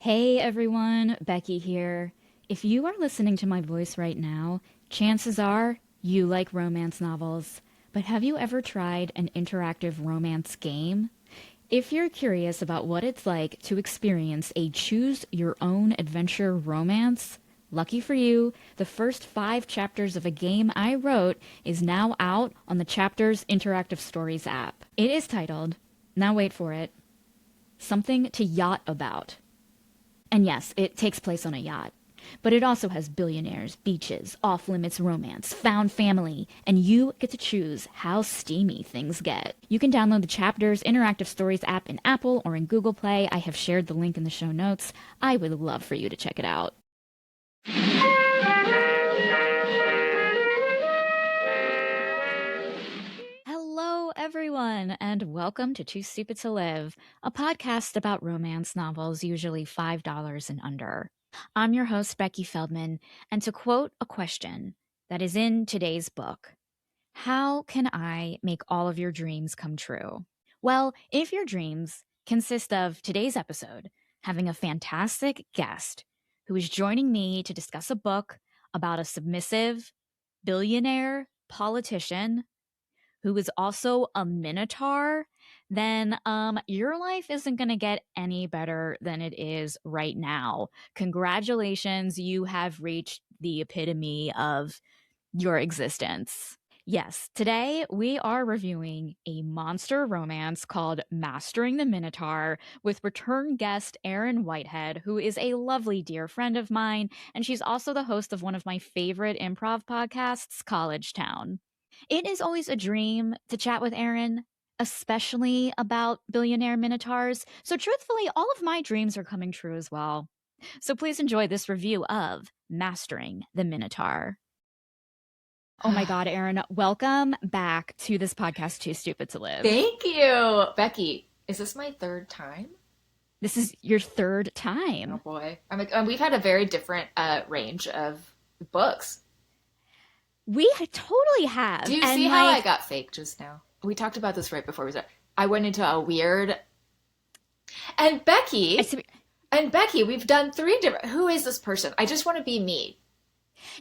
Hey everyone, Becky here. If you are listening to my voice right now, chances are you like romance novels. But have you ever tried an interactive romance game? If you're curious about what it's like to experience a choose your own adventure romance, lucky for you, the first 5 chapters of a game I wrote is now out on the Chapters Interactive Stories app. It is titled, now wait for it, Something to Yacht About. And yes, it takes place on a yacht. But it also has billionaires, beaches, off limits romance, found family, and you get to choose how steamy things get. You can download the Chapters Interactive Stories app in Apple or in Google Play. I have shared the link in the show notes. I would love for you to check it out. Hello, everyone, and welcome to Too Stupid to Live, a podcast about romance novels, usually $5 and under. I'm your host, Becky Feldman, and to quote a question that is in today's book, how can I make all of your dreams come true? Well, if your dreams consist of today's episode having a fantastic guest who is joining me to discuss a book about a submissive billionaire politician who is also a Minotaur, then your life isn't going to get any better than it is right now. Congratulations, you have reached the epitome of your existence. Yes, today we are reviewing a monster romance called Mastering the Minotaur with return guest Erin Whitehead, who is a lovely dear friend of mine, and she's also the host of one of my favorite improv podcasts, College Town. It is always a dream to chat with Erin, especially about billionaire minotaurs. So, truthfully, all of my dreams are coming true as well. So, please enjoy this review of Mastering the Minotaur. Oh my God, Erin, welcome back to this podcast, Too Stupid to Live. Thank you. Becky, is this my third time? This is your third time. Oh boy. We've had a very different range of books. We totally have. Do you see how I got fake just now? We talked about this right before we started. I went into a weird... And Becky, we've done 3 different... Who is this person? I just want to be me.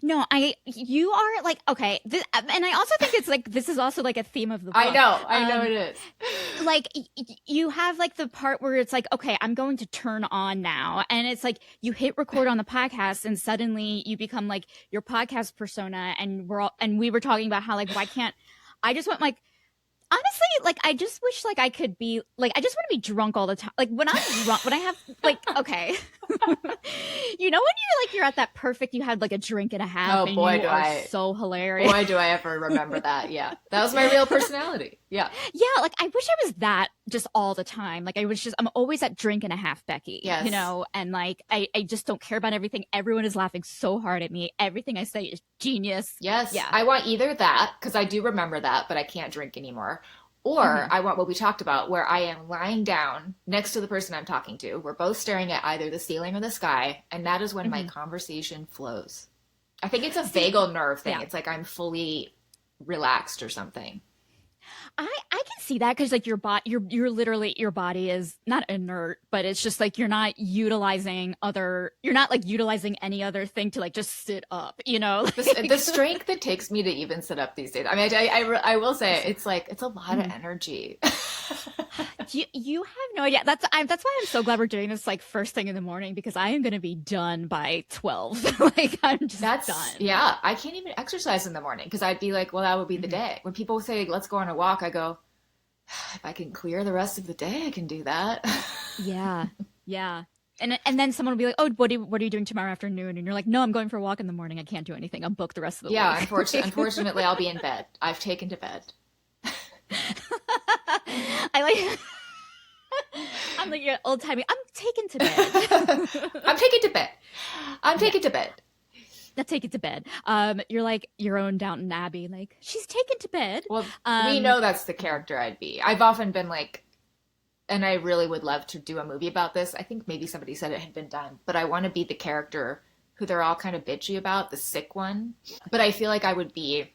No, you are like, okay, and I also think it's like, this is also like a theme of the book. I know it is. Like, you have like the part where it's like, okay, I'm going to turn on now. And it's like, you hit record on the podcast and suddenly you become like your podcast persona. And we were talking about how like, why can't, I just went like, honestly, like, I just wish like I could be like, I just want to be drunk all the time. Like when I'm drunk, when I have like, okay, you know, when you're at that perfect, you had like a drink and a half. Oh and boy, you do are I! so hilarious. Boy, do I ever remember that? Yeah, that was my real personality. Yeah, yeah. Like I wish I was that just all the time. Like I'm always at drink and a half, Becky. Yes. You know, and like I just don't care about everything. Everyone is laughing so hard at me. Everything I say is genius. yes. Yeah. I want either that because I do remember that, but I can't drink anymore. Or I want what we talked about, where I am lying down next to the person I'm talking to. We're both staring at either the ceiling or the sky, and that is when my conversation flows. I think it's a vagal nerve thing. Yeah. It's like I'm fully relaxed or something. I can see that because like you're you're literally, your body is not inert, but it's just like you're not utilizing any other thing to like just sit up, you know. The strength it takes me to even sit up these days. I mean, I will say it's like it's a lot of energy. You have no idea. That's why I'm so glad we're doing this like first thing in the morning, because I am going to be done by 12. Like I'm just done. Yeah, I can't even exercise in the morning because I'd be like, well, that would be the day. When people say, let's go on a walk, I go, if I can clear the rest of the day, I can do that. Yeah. Yeah. And then someone will be like, oh, what are you doing tomorrow afternoon? And you're like, no, I'm going for a walk in the morning. I can't do anything. I'm booked the rest of the week. Yeah, unfortunately, I'll be in bed. I've taken to bed. I like... I'm like your old timey. I'm taken to bed. I'm taken to bed. I'm taken to bed. Take it to bed. You're like your own Downton Abbey. Like she's taken to bed. Well, we know that's the character I'd be. I've often been like, and I really would love to do a movie about this. I think maybe somebody said it had been done, but I want to be the character who they're all kind of bitchy about, the sick one. But I feel like I would be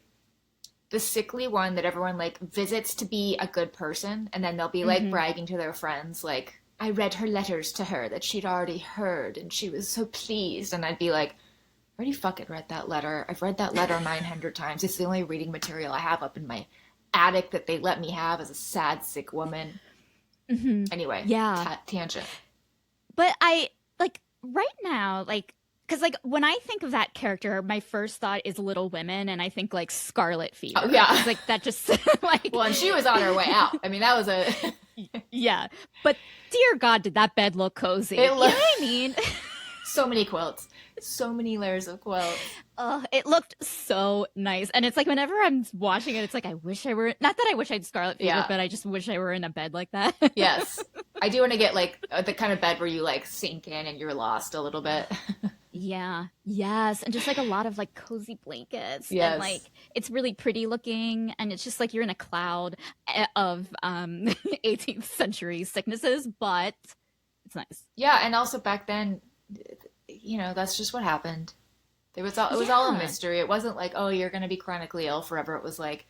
the sickly one that everyone like visits to be a good person, and then they'll be like bragging to their friends like, I read her letters to her that she'd already heard, and she was so pleased. And I'd be like, I already fucking read that letter. I've read that letter 900 times. It's the only reading material I have up in my attic that they let me have as a sad, sick woman. Anyway, Yeah. tangent. But I like right now, like, because like when I think of that character, my first thought is Little Women, and I think like Scarlet Fever. Oh, yeah. It's like that just like Well, and she was on her way out. I mean, that was a yeah. But dear God, did that bed look cozy? It You know what I mean? so many quilts, so many layers of quilts. It looked so nice. And it's like whenever I'm watching it, it's like I wish I were not that I wish I had Scarlet Fever, Yeah. but I just wish I were in a bed like that. Yes, I do want to get like the kind of bed where you like sink in and you're lost a little bit. Yeah. Yes. And just like a lot of like cozy blankets. Yes. And like it's really pretty looking. And it's just like you're in a cloud of 18th century sicknesses, but it's nice. Yeah, and also back then, you know, that's just what happened. It was all a Yeah. mystery. It wasn't like, oh, you're going to be chronically ill forever. It was like,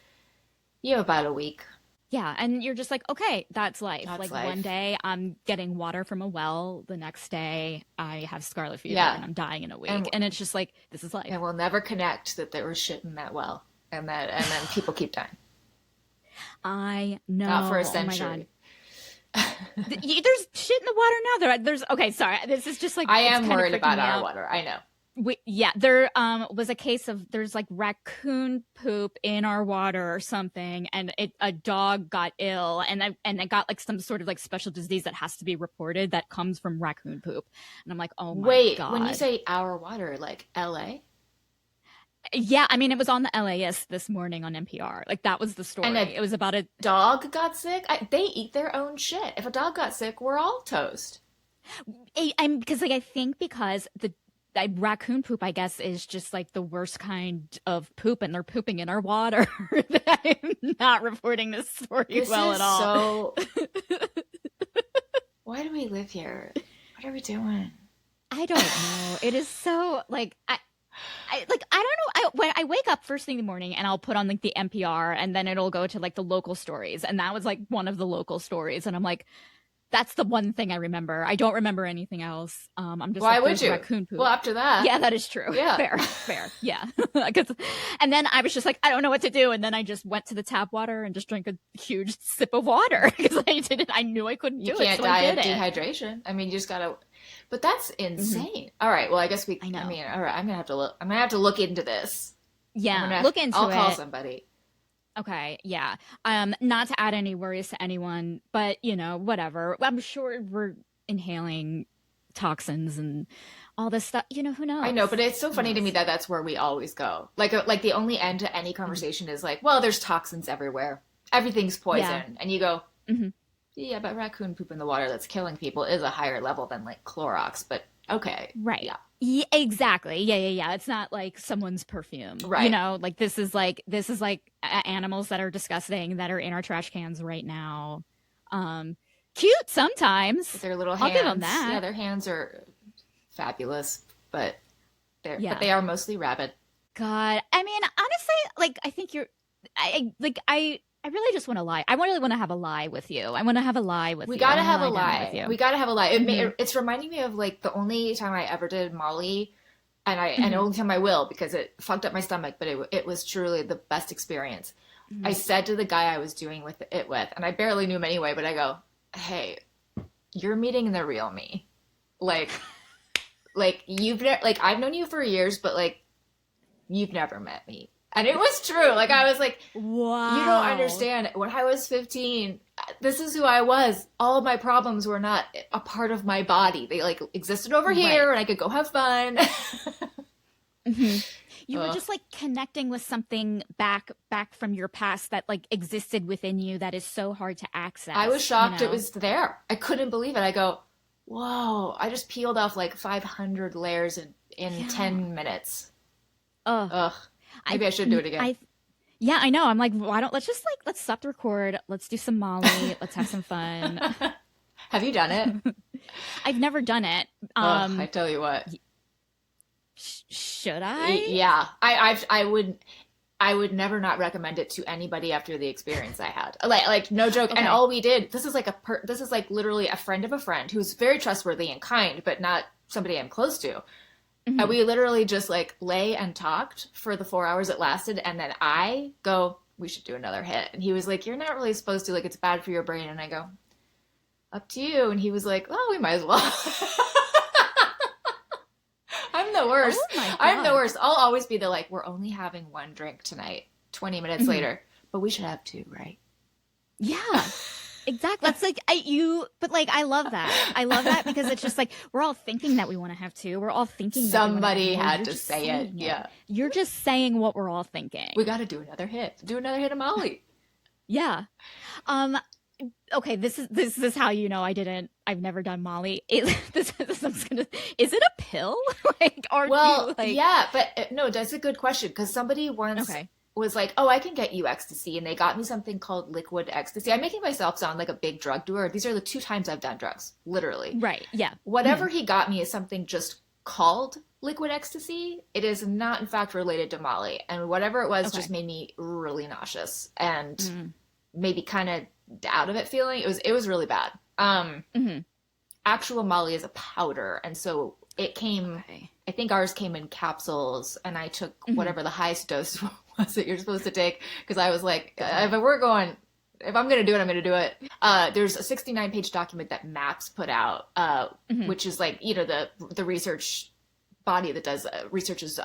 you have about a week. Yeah. And you're just like, okay, that's life. That's Like life. one day I'm getting water from a well. The next day I have scarlet fever Yeah. and I'm dying in a week. And- And it's just like, this is life. And we'll never connect that there was shit in that well, and then people keep dying. I know. Not for a Oh my God. century. There's shit in the water now. There's okay. Sorry, this is just like I it's am kind of worried freaking about me our out. water. I know. Yeah, there was a case of there's like raccoon poop in our water or something, and a dog got ill, and I got like some sort of like special disease that has to be reported that comes from raccoon poop, and I'm like, oh my Wait, God. when you say our water, like LA? Yeah, I mean it was on the LAist this morning on NPR. Like that was the story. And It was about a Dog got sick? They eat their own shit. If a dog got sick, we're all toast. I'm because like I think because the raccoon poop, I guess, is just like the worst kind of poop, and they're pooping in our water. I'm not reporting this story This well is at all. so. Why do we live here? What are we doing? I don't know. It is so like I like I don't know. When I wake up first thing in the morning and I'll put on like the NPR, and then it'll go to like the local stories, and that was like one of the local stories, and I'm like, that's the one thing I remember. I don't remember anything else. I'm just Why like, would there's you? raccoon poop. Well, after that. Yeah, that is true. Yeah. Fair. Yeah. 'Cause- and then I was just like, I don't know what to do. And then I just went to the tap water and just drank a huge sip of water because I knew I couldn't You do it. can't So die I of did it. dehydration. I mean, you just gotta. But that's insane. All right. Well, I guess we. I know. I mean, all right. I'm gonna have to look. I'm gonna have to look into this. Yeah. Look into I'll call it. somebody. Okay. Yeah. Not to add any worries to anyone, but you know, whatever. I'm sure we're inhaling toxins and all this stuff. You know, who knows? I know, but it's so funny to knows? me that that's where we always go. Like the only end to any conversation is like, well, there's toxins everywhere. Everything's poison, Yeah. and you go, Mhm. yeah, but raccoon poop in the water that's killing people is a higher level than like Clorox. But okay, Right. yeah. Yeah, exactly. Yeah. It's not like someone's perfume. Right. You know, like this is like animals that are disgusting that are in our trash cans right now. Cute sometimes. With their little I'll hands. give them that. Yeah, their hands are fabulous, but Yeah. they are mostly rabid. God. I mean, honestly, like I think I really just want to lie. I really want to have a lie with you. I want to have a lie with We you. gotta I have a wanna down lie. with you. We gotta have a lie. Mhm. It's reminding me of like the only time I ever did Molly, and and Mhm. the only time I will because it fucked up my stomach, but it was truly the best experience. Mhm. I said to the guy I was doing it with, and I barely knew him anyway, but I go, "Hey, you're meeting the real me. Like like I've known you for years, but like you've never met me." And it was true. Like I was like, Wow. you don't understand. When I was 15, this is who I was. All of my problems were not a part of my body. They like existed over here, and I could go have fun. Mhm. You were Ugh. just like connecting with something back from your past that like existed within you that is so hard to access. I was shocked you it know? was there. I couldn't believe it. I go, whoa! I just peeled off like 500 layers in Yeah. 10 minutes. Ugh. Ugh. Maybe I should do it again. Yeah, I know. I'm like, why don't let's stop the record. Let's do some Molly. Let's have some fun. Have you done it? I've never done it. Ugh, I tell you what. Should I? Yeah, I would. I would never not recommend it to anybody after the experience I had. Like no joke. Okay. And all we did, this is like this is like literally a friend of a friend who's very trustworthy and kind, but not somebody I'm close to. And we literally just like lay and talked for the 4 hours it lasted. And then I go, we should do another hit. And he was like, you're not really supposed to, like, it's bad for your brain. And I go, up to you. And he was like, well, we might as well. I'm the worst. Oh my God. I'm the worst. I'll always be the like, we're only having one drink tonight, 20 minutes later, but we should have two, right? Yeah. Exactly. That's like but like I love that. I love that because it's just like we're all thinking that we want to have two. We're all thinking somebody had to say it. Yeah. You're just saying what we're all thinking. We got to do another hit. Do another hit of Molly. Yeah. Okay, this is how you know I've never done Molly. Is it a pill? Like, or well, you, like... yeah, but no, that's a good question because somebody once was like, oh, I can get you ecstasy, and they got me something called liquid ecstasy. I'm making myself sound like a big drug doer. These are the 2 times I've done drugs, literally. Right, yeah. Whatever he got me is something just called liquid ecstasy. It is not, in fact, related to Molly, and whatever it was just made me really nauseous and maybe kind of out of it feeling. It was really bad. Actual Molly is a powder, and so it came. I think ours came in capsules, and I took whatever the highest dose was that you're supposed to take because I was like, if I'm going to do it, I'm going to do it. There's a 69-page document that MAPS put out, which is like, you know, the research body that does researches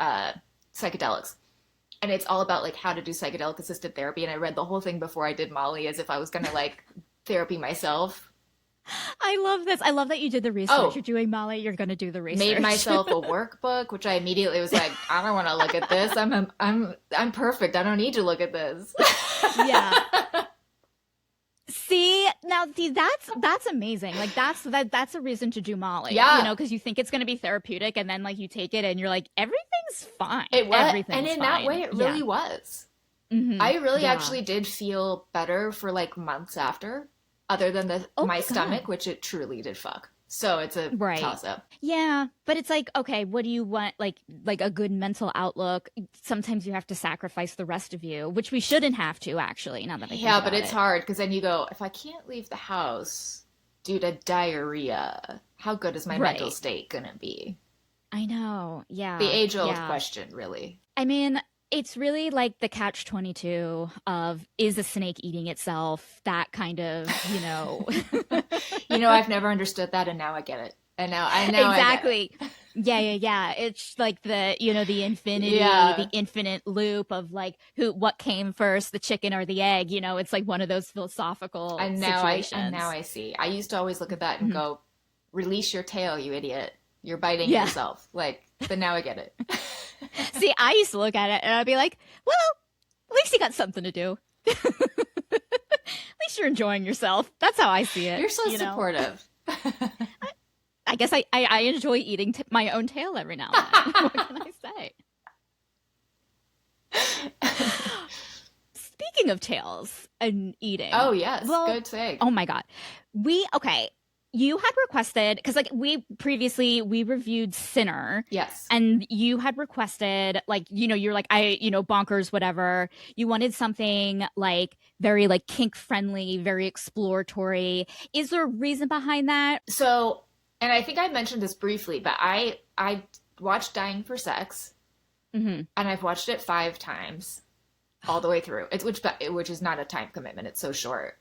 psychedelics. And it's all about like how to do psychedelic assisted therapy. And I read the whole thing before I did Molly as if I was going to like therapy myself. I love this. I love that you did the research. Oh, you're doing Molly. You're going to do the research. Made myself a workbook, which I immediately was like, I don't want to look at this. I'm perfect. I don't need to look at this. Yeah. See, that's amazing. Like that's a reason to do Molly. Yeah. You know, because you think it's going to be therapeutic, and then like you take it, and you're like, everything's fine. It was, everything's and in fine. that way, it really was. I really actually did feel better for like months after. Other than my stomach, which it truly did fuck. So it's a toss-up. Yeah, but it's like, okay, what do you want? Like a good mental outlook. Sometimes you have to sacrifice the rest of you, which we shouldn't have to, actually. Now that I think about but it's hard because then you go, if I can't leave the house due to diarrhea, how good is my mental state gonna be? I know. Yeah. The age-old question, really. I mean, it's really like the catch-22 of, is a snake eating itself? That kind of, you know. You know, I've never understood that, and now I get it. And now exactly. I get it. Yeah. It's like the, you know, the infinity, the infinite loop of like what came first, the chicken or the egg. You know, it's like one of those philosophical situations. And now I see. I used to always look at that and go, release your tail, you idiot. You're biting yourself. Like, but now I get it. See, I used to look at it and I'd be like, well, at least you got something to do. At least you're enjoying yourself. That's how I see it. You're so supportive. I guess I enjoy eating my own tail every now and then. What can I say? Speaking of tails and eating. Oh, yes. Good thing. Oh, my God. You had requested, because like we reviewed Sinner. Yes. And you had requested, like, you know, you're like, bonkers, whatever. You wanted something like very like kink friendly, very exploratory. Is there a reason behind that? So, and I think I mentioned this briefly, but I watched Dying for Sex, and I've watched it 5 times all the way through. Which is not a time commitment. It's so short.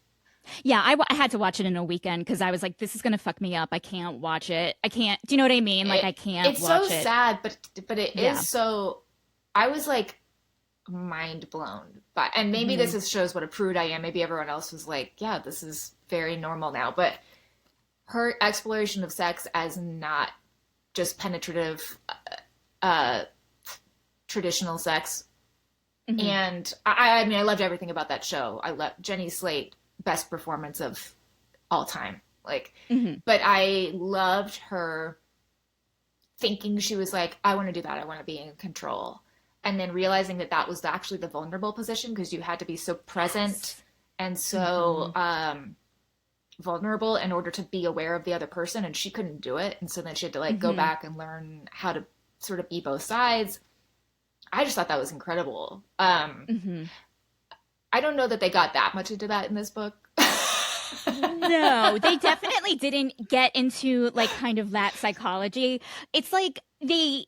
Yeah, I had to watch it in a weekend because I was like, this is going to fuck me up. I can't watch it. I can't. Do you know what I mean? Like, I can't watch it. It's so sad, but it is so... I was like mind blown. And maybe this shows what a prude I am. Maybe everyone else was like, yeah, this is very normal now. But her exploration of sex as not just penetrative, traditional sex. And I mean, I loved everything about that show. I loved Jenny Slate. Best performance of all time. Like, but I loved her thinking she was like, I want to do that. I want to be in control. And then realizing that was actually the vulnerable position because you had to be so present and so vulnerable in order to be aware of the other person. And she couldn't do it. And so then she had to like go back and learn how to sort of be both sides. I just thought that was incredible. Hmm. I don't know that they got that much into that in this book. No, they definitely didn't get into like kind of that psychology. It's like they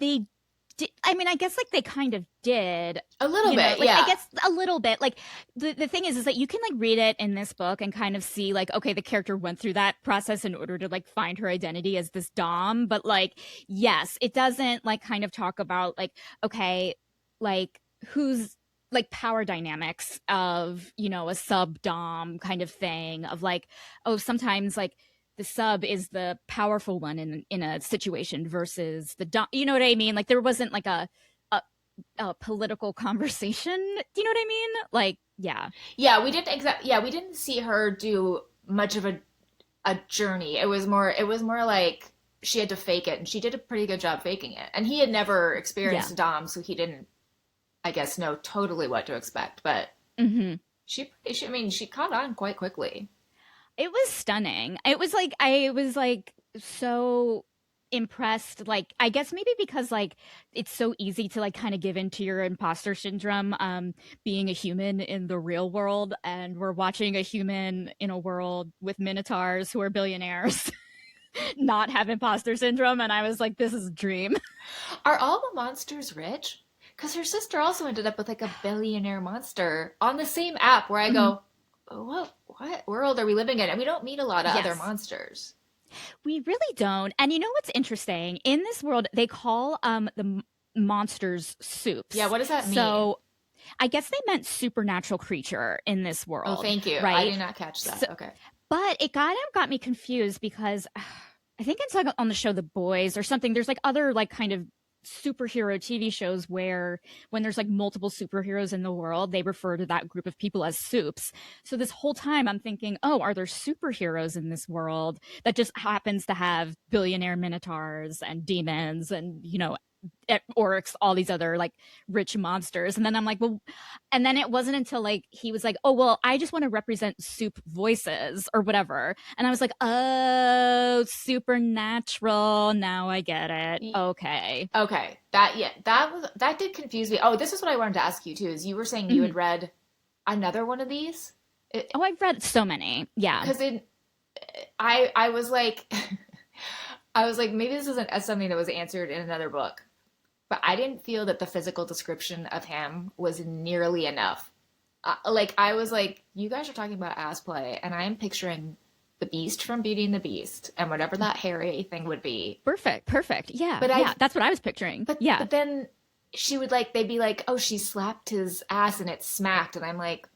did, I mean, I guess like they kind of did, A little bit, like I yeah. guess a little bit. Like the thing is that you can like read it in this book and kind of see like, okay, the character went through that process in order to like find her identity as this dom, but like yes, it doesn't like kind of talk about like, okay, like who's like power dynamics of, a sub dom kind of thing of like, oh, sometimes like the sub is the powerful one in a situation versus the dom, you know what I mean? Like there wasn't like a, a political conversation. Do you know what I mean? Like, yeah. Yeah, we didn't see her do much of a journey. It was more like she had to fake it, and she did a pretty good job faking it. And he had never Yeah. experienced dom, so he didn't, I guess, know totally what to expect. But Hmm. I mean, she caught on quite quickly. It was stunning. It was like I was like so impressed, like I guess maybe because like it's so easy to like kind of give into your imposter syndrome, being a human in the real world, and we're watching a human in a world with minotaurs who are billionaires not have imposter syndrome, and I was like, this is a dream. Are all the monsters rich? Because her sister also ended up with like a billionaire monster on the same app where I Mhm. go, what world are we living in? And we don't meet a lot of other Yes, monsters. we really don't. And you know what's interesting? In this world, they call the monsters Yeah, soups. what does that mean? So I guess they meant supernatural creature in this Oh, world, thank you. I right? did not catch that. So, Okay. but it kind of got me confused because I think it's like on the show The Boys or something. There's like other like kind of superhero TV shows where when there's like multiple superheroes in the world, they refer to that group of people as soups. So this whole time I'm thinking, oh, are there superheroes in this world that just happens to have billionaire minotaurs and demons and, orcs, all these other like rich monsters. And then I'm like, well, and then it wasn't until like he was like, oh, well, I just want to represent soup voices or whatever. And I was like, oh, supernatural. Now I get it. Okay. Okay. That did confuse me. Oh, this is what I wanted to ask you too, is you were saying you Mhm. had read another one of these? Oh, I've read so many. Yeah. Because I was like I was like, maybe this isn't something that was answered in another book, but I didn't feel that the physical description of him was nearly enough. Like I was like, you guys are talking about ass play, and I am picturing the Beast from Beauty and the Beast, and whatever that hairy thing would be. Perfect. Perfect. Yeah. But Yeah. I, That's what I was picturing. Yeah. but then she would like, they'd be like, oh, she slapped his ass and it smacked, and I'm like,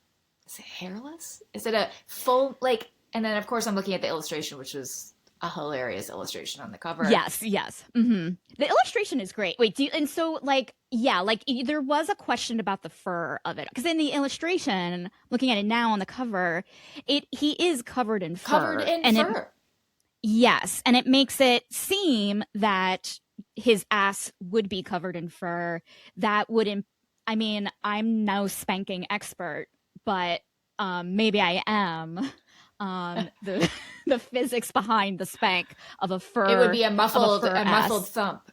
is it hairless? Is it a full like? And then of course I'm looking at the illustration, which was a hilarious illustration on the cover. Yes, yes. The illustration is great. Wait, and so like, yeah, like there was a question about the fur of it because in the illustration, looking at it now on the cover, he is covered in Covered fur, in and it fur. yes, and it makes it seem that his ass would be covered in fur. That would, I mean, I'm no spanking expert, but maybe I am. The the physics behind the spank of a It would fur be fur a muffled ass. thump.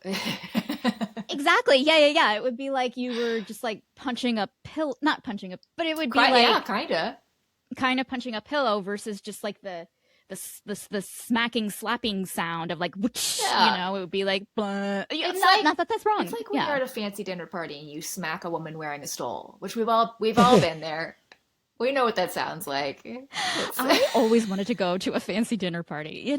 Exactly. Yeah, yeah, yeah. It would be like you were just like punching a pill, not punching a, but it would be Quite, yeah, like kinda. kind of punching a pillow versus just like the smacking slapping sound of like whoosh, Yeah. it would be like It's not that that's it's wrong. like when you're Yeah. at a fancy dinner party and you smack a woman wearing a stole, which we've all been there. We know what that sounds like. It's, I always wanted to go to a fancy dinner party.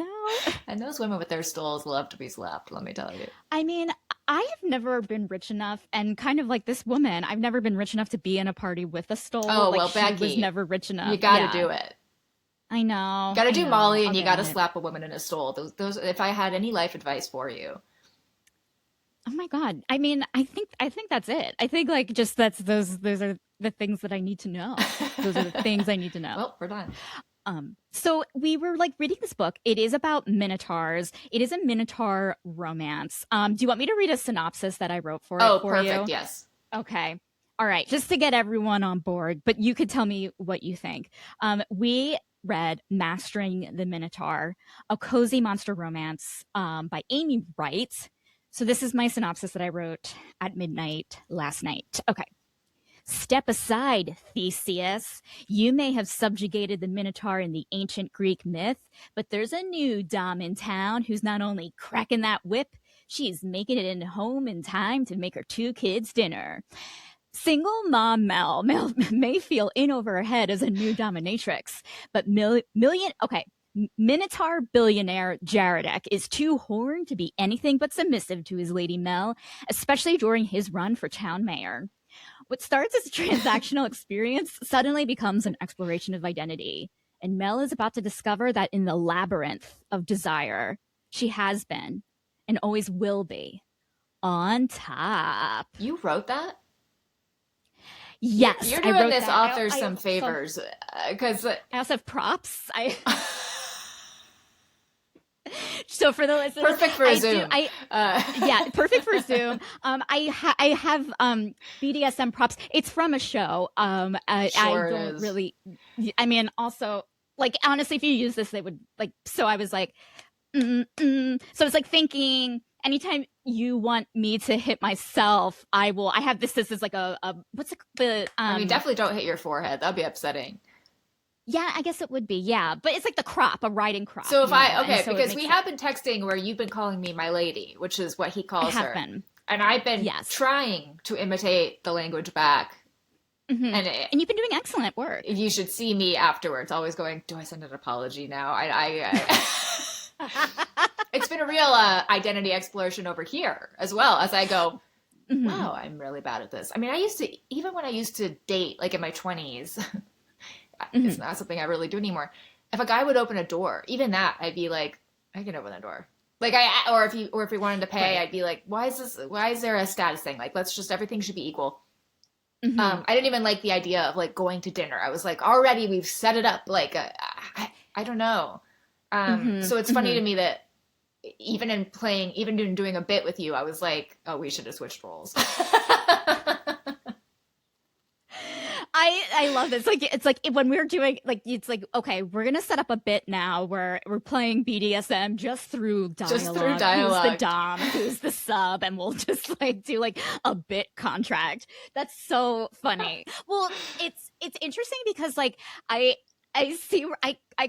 and those women with their stoles love to be slapped, let me tell you. I mean, I have never been rich enough, and kind of like this woman, I've never been rich enough to be in a party with a stole. Oh, Like well, she was Becky, never rich you enough. gotta Yeah. do it. I know. Gotta I do know. Molly, and I'll you get gotta on it. slap a woman in a stole. Those. If I had any life advice for you, Oh my God. I mean, I think that's it. I think like just those are the things that I need to know. Those are the things I need to know. well, we're done. So we were like reading this book. It is about minotaurs. It is a minotaur romance. Do you want me to read a synopsis that I wrote for it Oh, for perfect. you? Yes. Okay. All right. Just to get everyone on board, but you could tell me what you think. We read Mastering the Minotaur, a cozy monster romance by Amy Wright. So this is my synopsis that I wrote at midnight last night. Okay. Step aside, Theseus. You may have subjugated the Minotaur in the ancient Greek myth, but there's a new Dom in town who's not only cracking that whip, she's making it in home in time to make her two kids dinner. Single mom Mel may feel in over her head as a new dominatrix, but Minotaur billionaire Jaredek is too horned to be anything but submissive to his lady Mel, especially during his run for town mayor. What starts as a transactional experience suddenly becomes an exploration of identity. And Mel is about to discover that in the labyrinth of desire, she has been and always will be on top. You wrote that? Yes, you're doing this author some favors because I also have props. So for the listeners, perfect for Zoom. Yeah, perfect for Zoom. I have BDSM props. It's from a show. I don't really. I mean, also, like, honestly, if you use this, they would like. So I was like, So it's like thinking. Anytime you want me to hit myself, I will. I have this. This is like a what's the? I mean, definitely don't hit your forehead. That'd be upsetting. Yeah, I guess it would be. Yeah, but it's like the crop, a riding crop. So if because we have been texting where you've been calling me my lady, which is what he calls her, and I've been trying to imitate the language back. Mm-hmm. And you've been doing excellent work. You should see me afterwards, always going, "Do I send an apology now?" It's been a real identity exploration over here as well as I go, wow, I'm really bad at this. I mean, even when I used to date, like in my 20s, it's not something I really do anymore. If a guy would open a door, even that, I'd be like, I can open the door. Like or if he wanted to pay, I'd be like, why is there a status thing? Like, everything should be equal. I didn't even like the idea of like going to dinner. I was like, already we've set it up. Like, I don't know. So it's funny to me that even in doing a bit with you, I was like, oh, we should have switched roles. I love this. Like, it's like when we're doing, like, it's like, okay, we're going to set up a bit now where we're playing BDSM just through dialogue. Who's the dom, who's the sub, and we'll just like do like a bit contract. That's so funny. Well, it's interesting because like I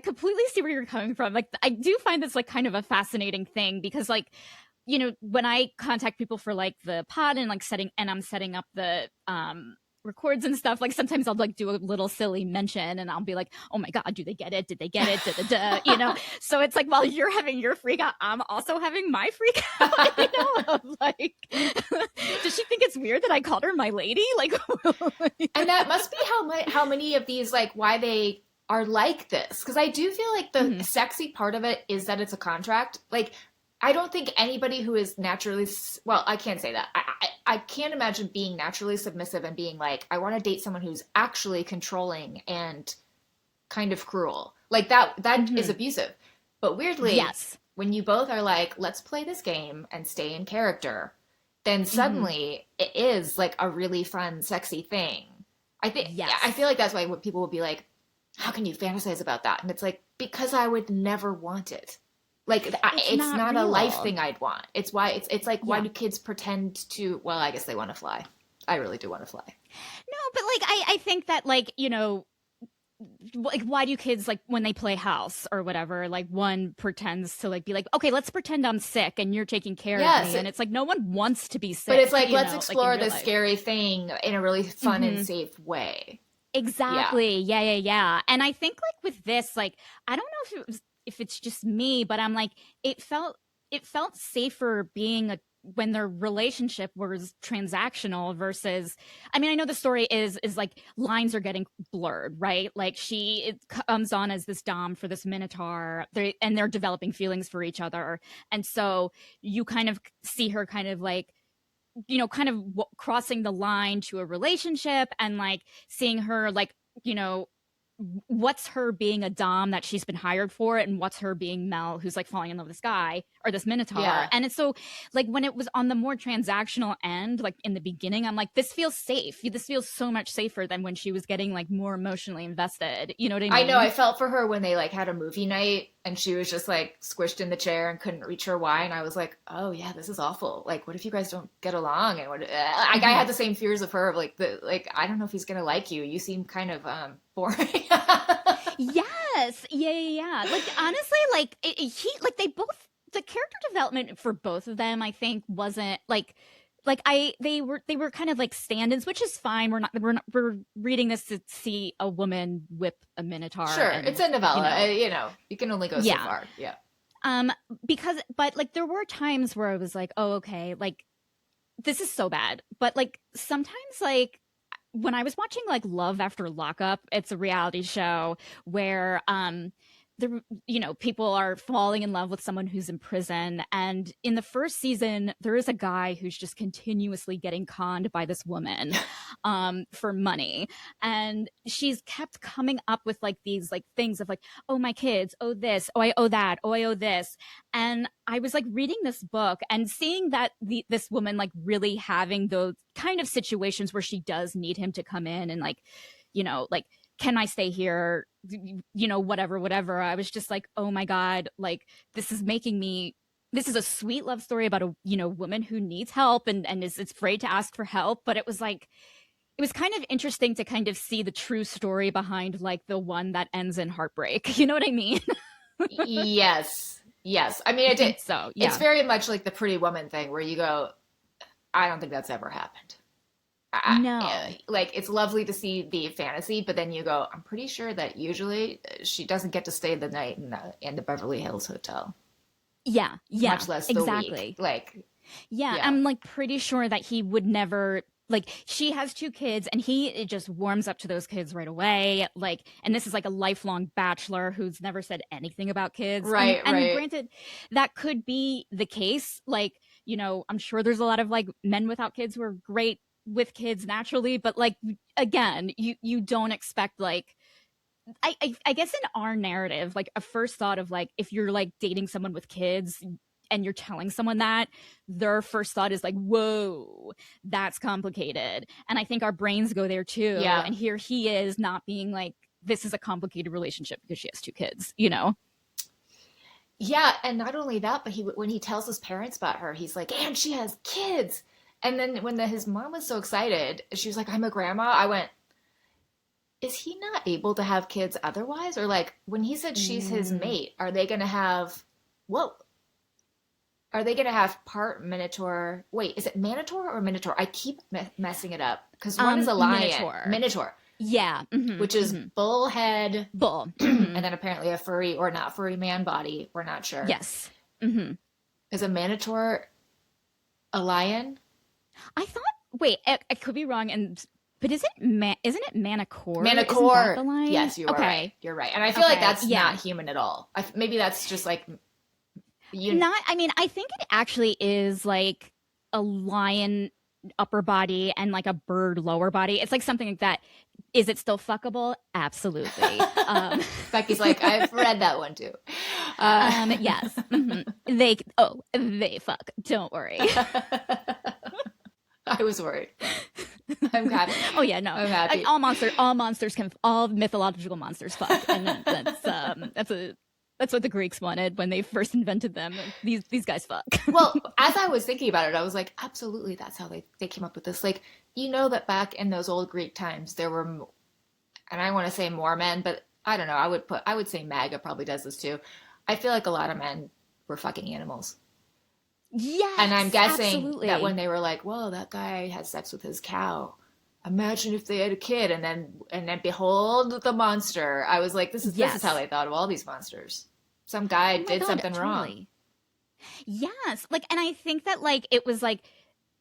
completely see where you're coming from. Like, I do find this like kind of a fascinating thing because like, you know, when I contact people for like the pod and like I'm setting up the records and stuff, like sometimes I'll like do a little silly mention and I'll be like, oh my God, do they get it? Did they get it? You know? So it's like, while you're having your freak out, I'm also having my freak out, you know, of like, does she think it's weird that I called her my lady? Like, and that must be how many of these, like, why they are like this. Because I do feel like the sexy part of it is that it's a contract. Like, I don't think anybody who is naturally, well, I can't say that. I can't imagine being naturally submissive and being like, I want to date someone who's actually controlling and kind of cruel. Like that is abusive. But weirdly, when you both are like, let's play this game and stay in character, then suddenly it is like a really fun, sexy thing. I feel like that's why people will be like, how can you fantasize about that? And it's like, because I would never want it. Like, it's not a life thing I'd want. It's why it's like, why do kids pretend to, well, I guess they want to fly. I really do want to fly. No, but like, I think that, like, you know, like, why do kids, like, when they play house or whatever, like, one pretends to, like, be like, okay, let's pretend I'm sick and you're taking care of me. And it's like, no one wants to be sick. But it's like, let's explore this scary thing in a really fun and safe way. Exactly. Yeah. And I think, like, with this, like, I don't know if it's just me, but I'm like, it felt safer being when their relationship was transactional versus, I mean, I know the story is like lines are getting blurred, right? Like it comes on as this dom for this Minotaur, and they're developing feelings for each other. And so you kind of see her kind of like, you know, kind of crossing the line to a relationship, and like seeing her like, you know, what's her being a dom that she's been hired for, and what's her being Mel who's like falling in love with this guy or this Minotaur. Yeah. And it's so like when it was on the more transactional end, like in the beginning, I'm like, this feels safe. This feels so much safer than when she was getting like more emotionally invested. You know what I mean? I know. I felt for her when they like had a movie night and she was just like squished in the chair and couldn't reach her wine. I was like, oh yeah, this is awful. Like, what if you guys don't get along? And what? I had the same fears of her. Of like I don't know if he's gonna like you. You seem kind of boring. Yes. Yeah. Like honestly, like they both, the character development for both of them, I think wasn't like they were kind of like stand-ins, which is fine. We're reading this to see a woman whip a Minotaur. Sure, and, it's a novella. You can only go so far. Yeah. But like there were times where I was like, oh, okay, like this is so bad. But like sometimes like when I was watching like Love After Lockup, it's a reality show where people are falling in love with someone who's in prison, and in the first season there is a guy who's just continuously getting conned by this woman for money, and she's kept coming up with like these like things of like, oh, my kids, oh this, oh I owe that, oh I owe this. And I was like reading this book and seeing that this woman like really having those kind of situations where she does need him to come in and like, like, can I stay here? Whatever. I was just like, oh my God, like this is a sweet love story about a, woman who needs help and is afraid to ask for help. But it was kind of interesting to kind of see the true story behind like the one that ends in heartbreak. You know what I mean? Yes. I mean, So yeah. It's very much like the Pretty Woman thing where you go, I don't think that's ever happened. No. Like it's lovely to see the fantasy, but then you go, I'm pretty sure that usually she doesn't get to stay the night in the Beverly Hills hotel. Yeah. Much less the exactly. week. Like, yeah, I'm like pretty sure that he would never, like, she has 2 kids and it just warms up to those kids right away. Like, and this is like a lifelong bachelor who's never said anything about kids. Right. And granted, that could be the case. Like, I'm sure there's a lot of like men without kids who are great with kids naturally, but like again, you don't expect like I guess in our narrative, like a first thought of like if you're like dating someone with kids and you're telling someone that, their first thought is like, whoa, that's complicated. And I think our brains go there too. Yeah. And here he is not being like, this is a complicated relationship because she has 2 kids, Yeah, and not only that, but when he tells his parents about her, he's like, and she has kids. And then when his mom was so excited, she was like, I'm a grandma. I went, is he not able to have kids otherwise? Or like when he said she's his mate, are they going to have, are they going to have part Minotaur? Wait, is it Minotaur or Minotaur? I keep messing it up because one is a lion. Minotaur. Yeah. Mm-hmm, which is bullhead. Bull. And then apparently a furry or not furry man body. We're not sure. Yes. Mm-hmm. Is a Minotaur a lion? I thought. Wait, I could be wrong. But isn't it Manicore? Manicore. The line? Yes, you are right. You're right. And I feel like that's not human at all. Maybe that's just like I mean, I think it actually is like a lion upper body and like a bird lower body. It's like something like that. Is it still fuckable? Absolutely. Becky's like, I've read that one too. Yes. Mm-hmm. They fuck. Don't worry. I was worried. I'm happy. Oh yeah, no. I'm happy. All monsters all mythological monsters fuck, and that's what the Greeks wanted when they first invented them. These guys fuck. Well, as I was thinking about it, I was like, absolutely, that's how they came up with this. Like, that back in those old Greek times, there were, and I want to say more men, but I don't know. I would say MAGA probably does this too. I feel like a lot of men were fucking animals. Yes, and I'm guessing absolutely. that when they were like, "Whoa, that guy had sex with his cow," imagine if they had a kid, and then behold the monster. I was like, this is how they thought of all these monsters. Some guy did something wrong. Yes, like, and I think that like it was like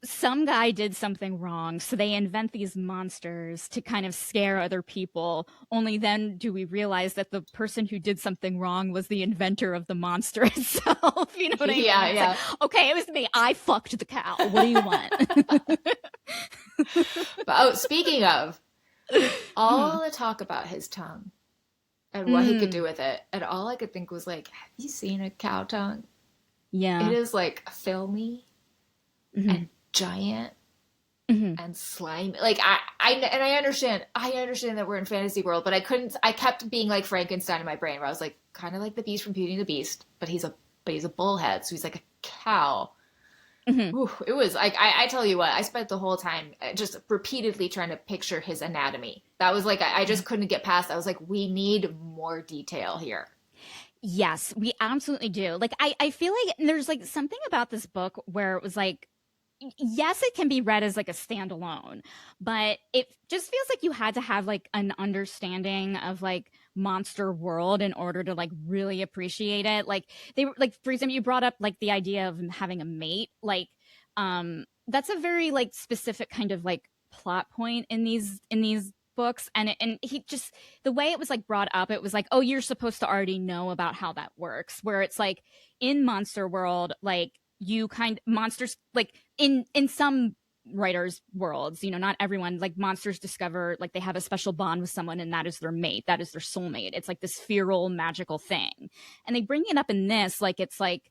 some guy did something wrong, so they invent these monsters to kind of scare other people. Only then do we realize that the person who did something wrong was the inventor of the monster itself. You know what I mean? Yeah, yeah. Like, okay, it was me. I fucked the cow. What do you want? But, speaking of, all the talk about his tongue and what he could do Mm, with it. And all I could think was like, have you seen a cow tongue? It yeah. is like filmy Hmm. and giant Hmm. and slimy. Like I understand that we're in fantasy world, but I kept being like Frankenstein in my brain where I was like kind of like the beast from Beauty and the Beast, but he's a bullhead, so he's like a cow. Hmm. Ooh, it was like I tell you what, I spent the whole time just repeatedly trying to picture his anatomy. That was like I just couldn't get past. I was like, we need more detail here. Yes, we absolutely do. Like I feel like there's like something about this book where it was like yes, it can be read as like a standalone, but it just feels like you had to have like an understanding of like monster world in order to like really appreciate it. Like they were like, for example, you brought up like the idea of having a mate. Like, that's a very like specific kind of like plot point in these books, and he just the way it was like brought up, it was like, oh, you're supposed to already know about how that works. Where it's like in monster world, like you kind monsters like in some writers worlds, you know, not everyone, like monsters discover like they have a special bond with someone and that is their mate, that is their soulmate. It's like this feral magical thing, and they bring it up in this like it's like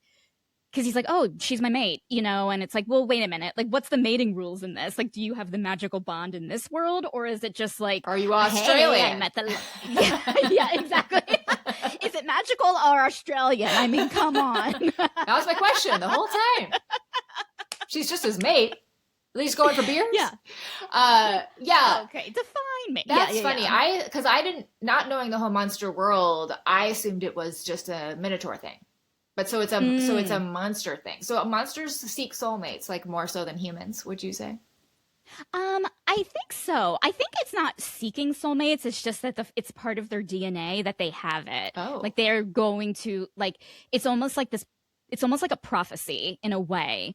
because he's like, oh, she's my mate, you know, and it's like, well, wait a minute, like what's the mating rules in this? Like, do you have the magical bond in this world, or is it just like, Are you hey, I Australian? met the yeah, yeah, exactly. Is it magical or Australian? I mean, come on. That was my question the whole time. She's just his mate. At least going for beers. Yeah. Yeah, Okay, define me. Yeah, that's yeah, funny. yeah. Because I didn't, not knowing the whole monster world, I assumed it was just a Minotaur thing. But so it's a Mm. monster thing. So monsters seek soulmates like more so than humans, would you say? I think so. I think it's not seeking soulmates. It's just that it's part of their DNA that they have it. Oh, Like they're going to like it's almost like this. It's almost like a prophecy in a way,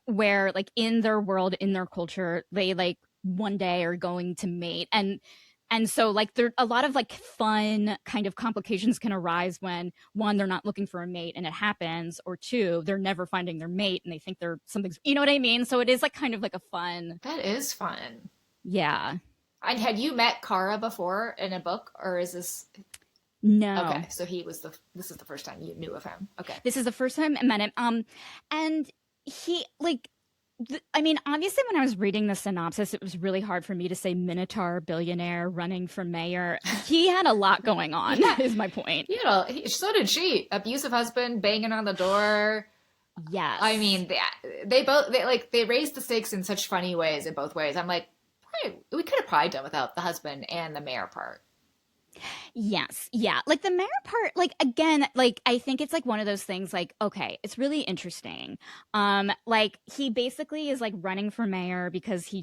where like in their world, in their culture, they like one day are going to mate, and so like there a lot of like fun kind of complications can arise when one they're not looking for a mate and it happens, or two they're never finding their mate and they think they're something's, you know what I mean? So it is like kind of like a fun, that is fun. yeah. And had you met Kara before in a book, or is this No, okay? So this is the first time you knew of him. Okay. this is the first time I met him. And he like I mean, obviously, when I was reading the synopsis, it was really hard for me to say Minotaur, billionaire, running for mayor. He had a lot going on, Yeah, is my point. so did she. Abusive husband banging on the door. I Yes. mean, they both they raised the stakes in such funny ways in both ways. I'm like, we could have probably done without the husband and the mayor part. Yes. Yeah. Like the mayor part, like again, like I think it's like one of those things like, okay, it's really interesting. Like he basically is like running for mayor because he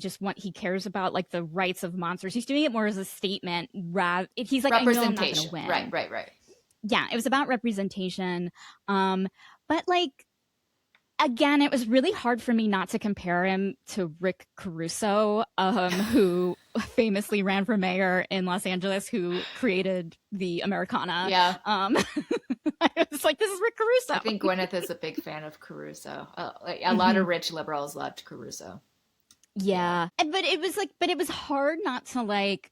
cares about like the rights of monsters. He's doing it more as a statement rather he's like, I know I'm not gonna Representation. Right, win. right, right. Yeah, it was about representation. But like again, it was really hard for me not to compare him to Rick Caruso, who famously ran for mayor in Los Angeles, who created the Americana. Yeah. I was like, this is Rick I Caruso. think Gwyneth is a big fan of Caruso. Like a lot Mhm. of rich liberals loved Caruso. Yeah. Yeah, but it was like, but it was hard not to like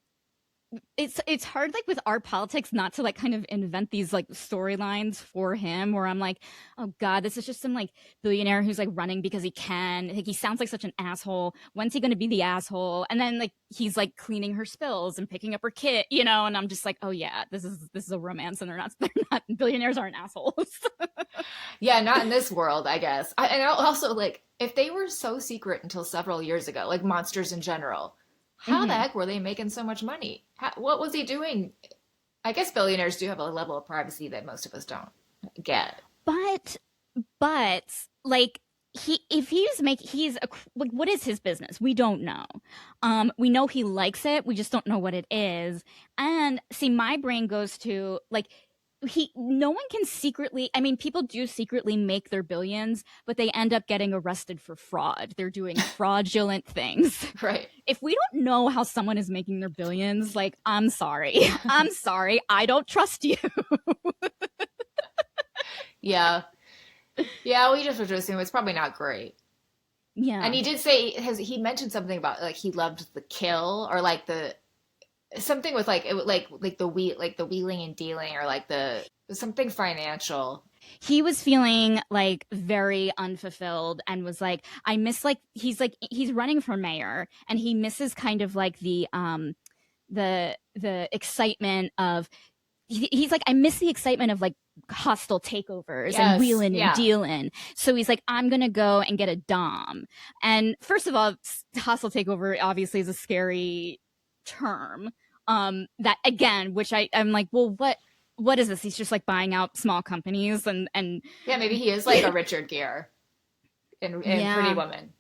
it's hard like with our politics not to like kind of invent these like storylines for him where I'm like, oh god, this is just some like billionaire who's like running because he can, like he sounds like such an asshole, when's he going to be the asshole, and then like he's like cleaning her spills and picking up her kit, you know, and I'm just like, oh yeah, this is a romance, and they're not billionaires aren't assholes. Yeah, not in this world, I guess. And also, like, if they were so secret until several years ago, like monsters in general, how the Hmm. heck were they making so much money? What was he doing? I guess billionaires do have a level of privacy that most of us don't get. but but like he if he's make he's a, like what is his business, we don't know. We know he likes it, we just don't know what it is. And see, my brain goes to like he no one can secretly, I mean, people do secretly make their billions, but they end up getting arrested for fraud, they're doing fraudulent things. Right. If we don't know how someone is making their billions, like I'm sorry, I'm sorry, I don't trust you. Yeah. Yeah, we just have to assume it's probably not great. Yeah. And he did say, he mentioned something about like he loved the kill or like something with like like the wheeling and dealing, or like the something financial. He was feeling like very unfulfilled and was like he's running for mayor and he misses kind of like the excitement of he's like, I miss the excitement of like hostile takeovers and Yes, wheeling and yeah. dealing. So he's like, I'm gonna go and get a dom. And first of all, hostile takeover obviously is a scary term. That again, which I'm like, well, what is this? He's just like buying out small companies and Yeah, maybe he is like a Richard Gere in Pretty yeah, Woman.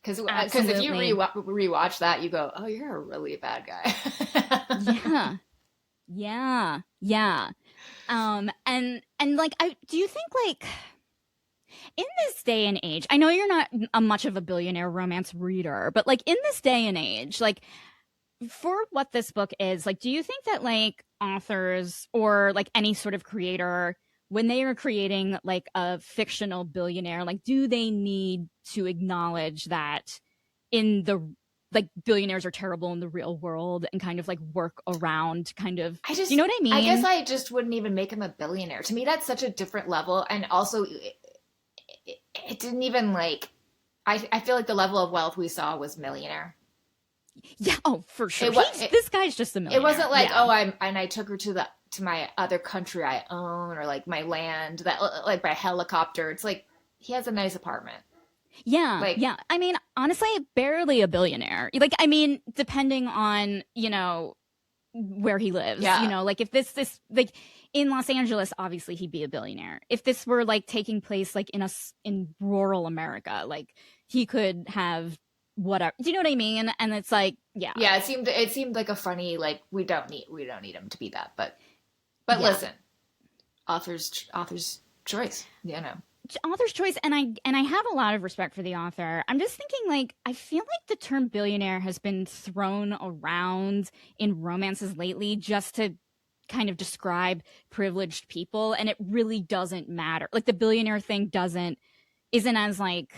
Because if you absolutely. rewatch that, you go, oh, you're a really bad guy. Yeah. Yeah. Yeah. And like I do you think like in this day and age, I know you're not a much of a billionaire romance reader, but like in this day and age, like for what this book is, like, do you think that like authors or like any sort of creator, when they are creating like a fictional billionaire, like, do they need to acknowledge that in the like billionaires are terrible in the real world and kind of like work around kind of, do you know what I I guess mean? I just wouldn't even make him a billionaire. To me, that's such a different level. And also, it didn't even like, I feel like the level of wealth we saw was millionaire. Yeah, oh, for sure. It was, This guy's just a it wasn't millionaire. like, Yeah. oh, I took her to my other country I own, or like my land that like by helicopter. It's like he has a nice apartment. Yeah, Like, yeah. I mean, honestly, barely a billionaire. Like, I mean, depending on, where he lives, yeah, like if this like in Los Angeles, obviously he'd be a billionaire. If this were like taking place like in rural America, like he could have whatever. Do you know what I mean? And it's like, yeah, yeah. It seemed like a funny, like, we don't need him to be that, but yeah. listen, author's choice, you know. Author's choice, and I have a lot of respect for the author. I'm just thinking like I feel like the term billionaire has been thrown around in romances lately just to kind of describe privileged people, and it really doesn't matter. Like the billionaire thing isn't as like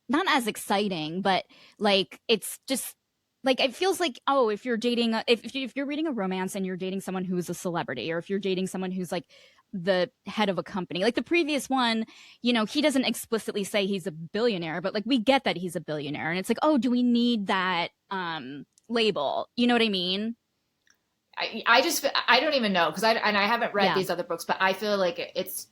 not as exciting, but like it's just like it feels like, oh, if you're dating if you're reading a romance and you're dating someone who's a celebrity, or if you're dating someone who's like the head of a company, like the previous one, he doesn't explicitly say he's a billionaire, but like we get that he's a billionaire, and it's like, oh, do we need that label? You know what I mean? I don't even know, because I haven't read Yeah. these other books, but I feel like it's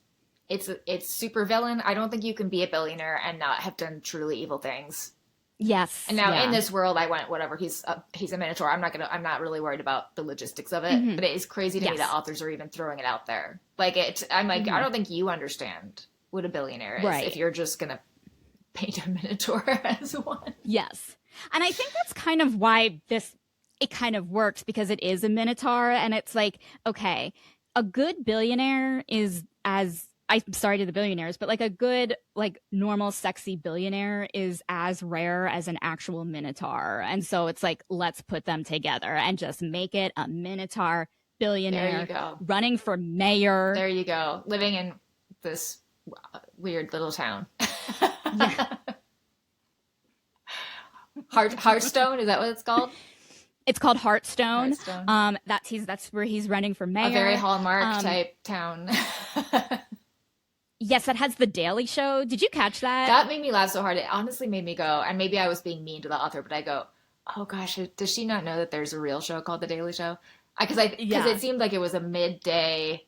super villain. I don't think you can be a billionaire and not have done truly evil things. Yes. And now in Yeah. this world, I went whatever. He's a Minotaur. I'm not really worried about the logistics of it. Hmm. But it is crazy to me that Yes. authors are even throwing it out there. Like it, I'm like, I Hmm. don't think you understand what a billionaire is if Right. you're just gonna paint a Minotaur as one. Yes. And I think that's kind of why it kind of works, because it is a minotaur, and it's like, okay, a good billionaire is as I'm sorry to the billionaires, but like a good, like normal, sexy billionaire is as rare as an actual minotaur. And so it's like, let's put them together and just make it a minotaur There you billionaire go. running for mayor. There you go. Living in this weird little town. Yeah. Hearthstone, is that what it's called? It's called Hearthstone. Hearthstone. That's where he's running for mayor. A very Hallmark Um, type town. yes, that has the Daily Show. Did you catch that? That made me laugh so hard. It honestly made me go, and maybe I was being mean to the author, but I go, oh gosh, does she not know that there's a real show called The Daily Show? Because Yeah. it seemed like it was a midday,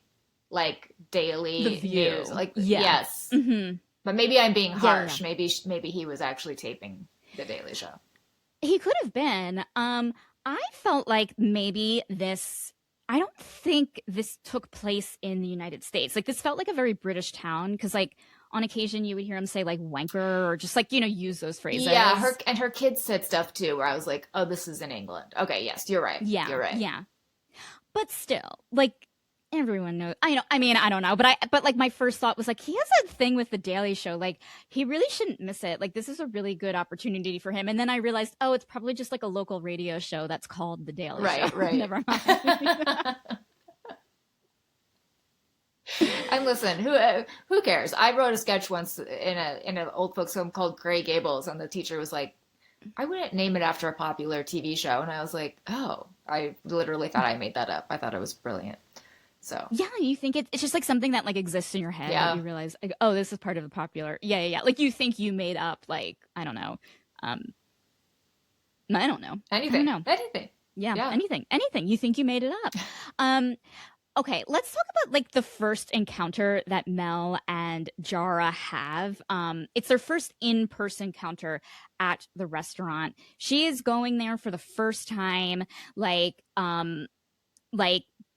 like The daily View. news. Like, Yeah. yes, Hmm. but maybe I'm being Yeah, harsh. Maybe he was actually taping The Daily Show. he could have been. I felt like maybe I don't think this took place in the United States. Like this felt like a very British town, because like on occasion you would hear him say like wanker, or just like, use those phrases. Yeah, her kids said stuff too, where I was like, oh, this is in England. Okay, yes, you're right. Yeah. You're right. Yeah. But still, like everyone knows. I mean, I don't know, but like my first thought was like, he has a thing with the Daily Show. Like he really shouldn't miss it. Like this is a really good opportunity for him. And then I realized, oh, it's probably just like a local radio show that's called the Daily Right, Show. right. Never mind. And listen, who cares? I wrote a sketch once in an old folks home called Gray Gables, and the teacher was like, I wouldn't name it after a popular TV show. And I was like, oh, I literally thought I made that up. I thought it was brilliant. So, Yeah, you think it's just like something that like exists in your head that yeah. you realize like, oh, this is part of the popular. Yeah, yeah, yeah. Like you think you made up like, I don't know. Um I don't know. I don't Anything. know. Anything. Yeah, Yeah. anything. Anything. You think you made it up. Um Okay, let's talk about like the first encounter that Mel and Jara have. It's their first in-person encounter at the restaurant. She is going there for the first time, like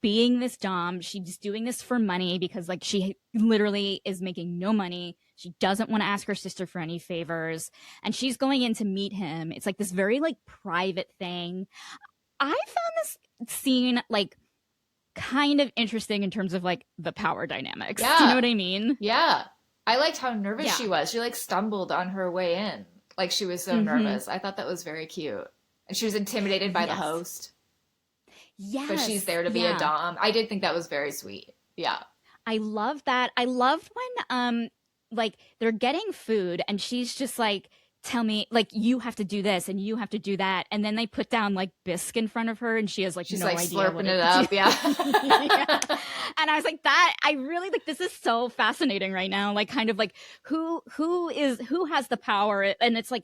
being this dom. She's doing this for money because like she literally is making no money. She doesn't want to ask her sister for any favors, and she's going in to meet him. It's like this very like private thing. I found this scene like kind of interesting in terms of like the power dynamics. Do you know Yeah. what I mean? Yeah. I liked how nervous Yeah. she was. She like stumbled on her way in. Like she was so Mm-hmm. nervous. I thought that was very cute. And she was intimidated by the Yes. host, but she's Yes. there to be a Yeah. dom. I did think that was very sweet. Yeah. I love that. I loved when like they're getting food and she's just like, tell me like you have to do this and you have to do that. And then they put down like bisque in front of her and she has like She's no like idea what slurping it it up. Yeah. yeah. And I was like, that I really like this is so fascinating right now. Like kind of like who has the power? And it's like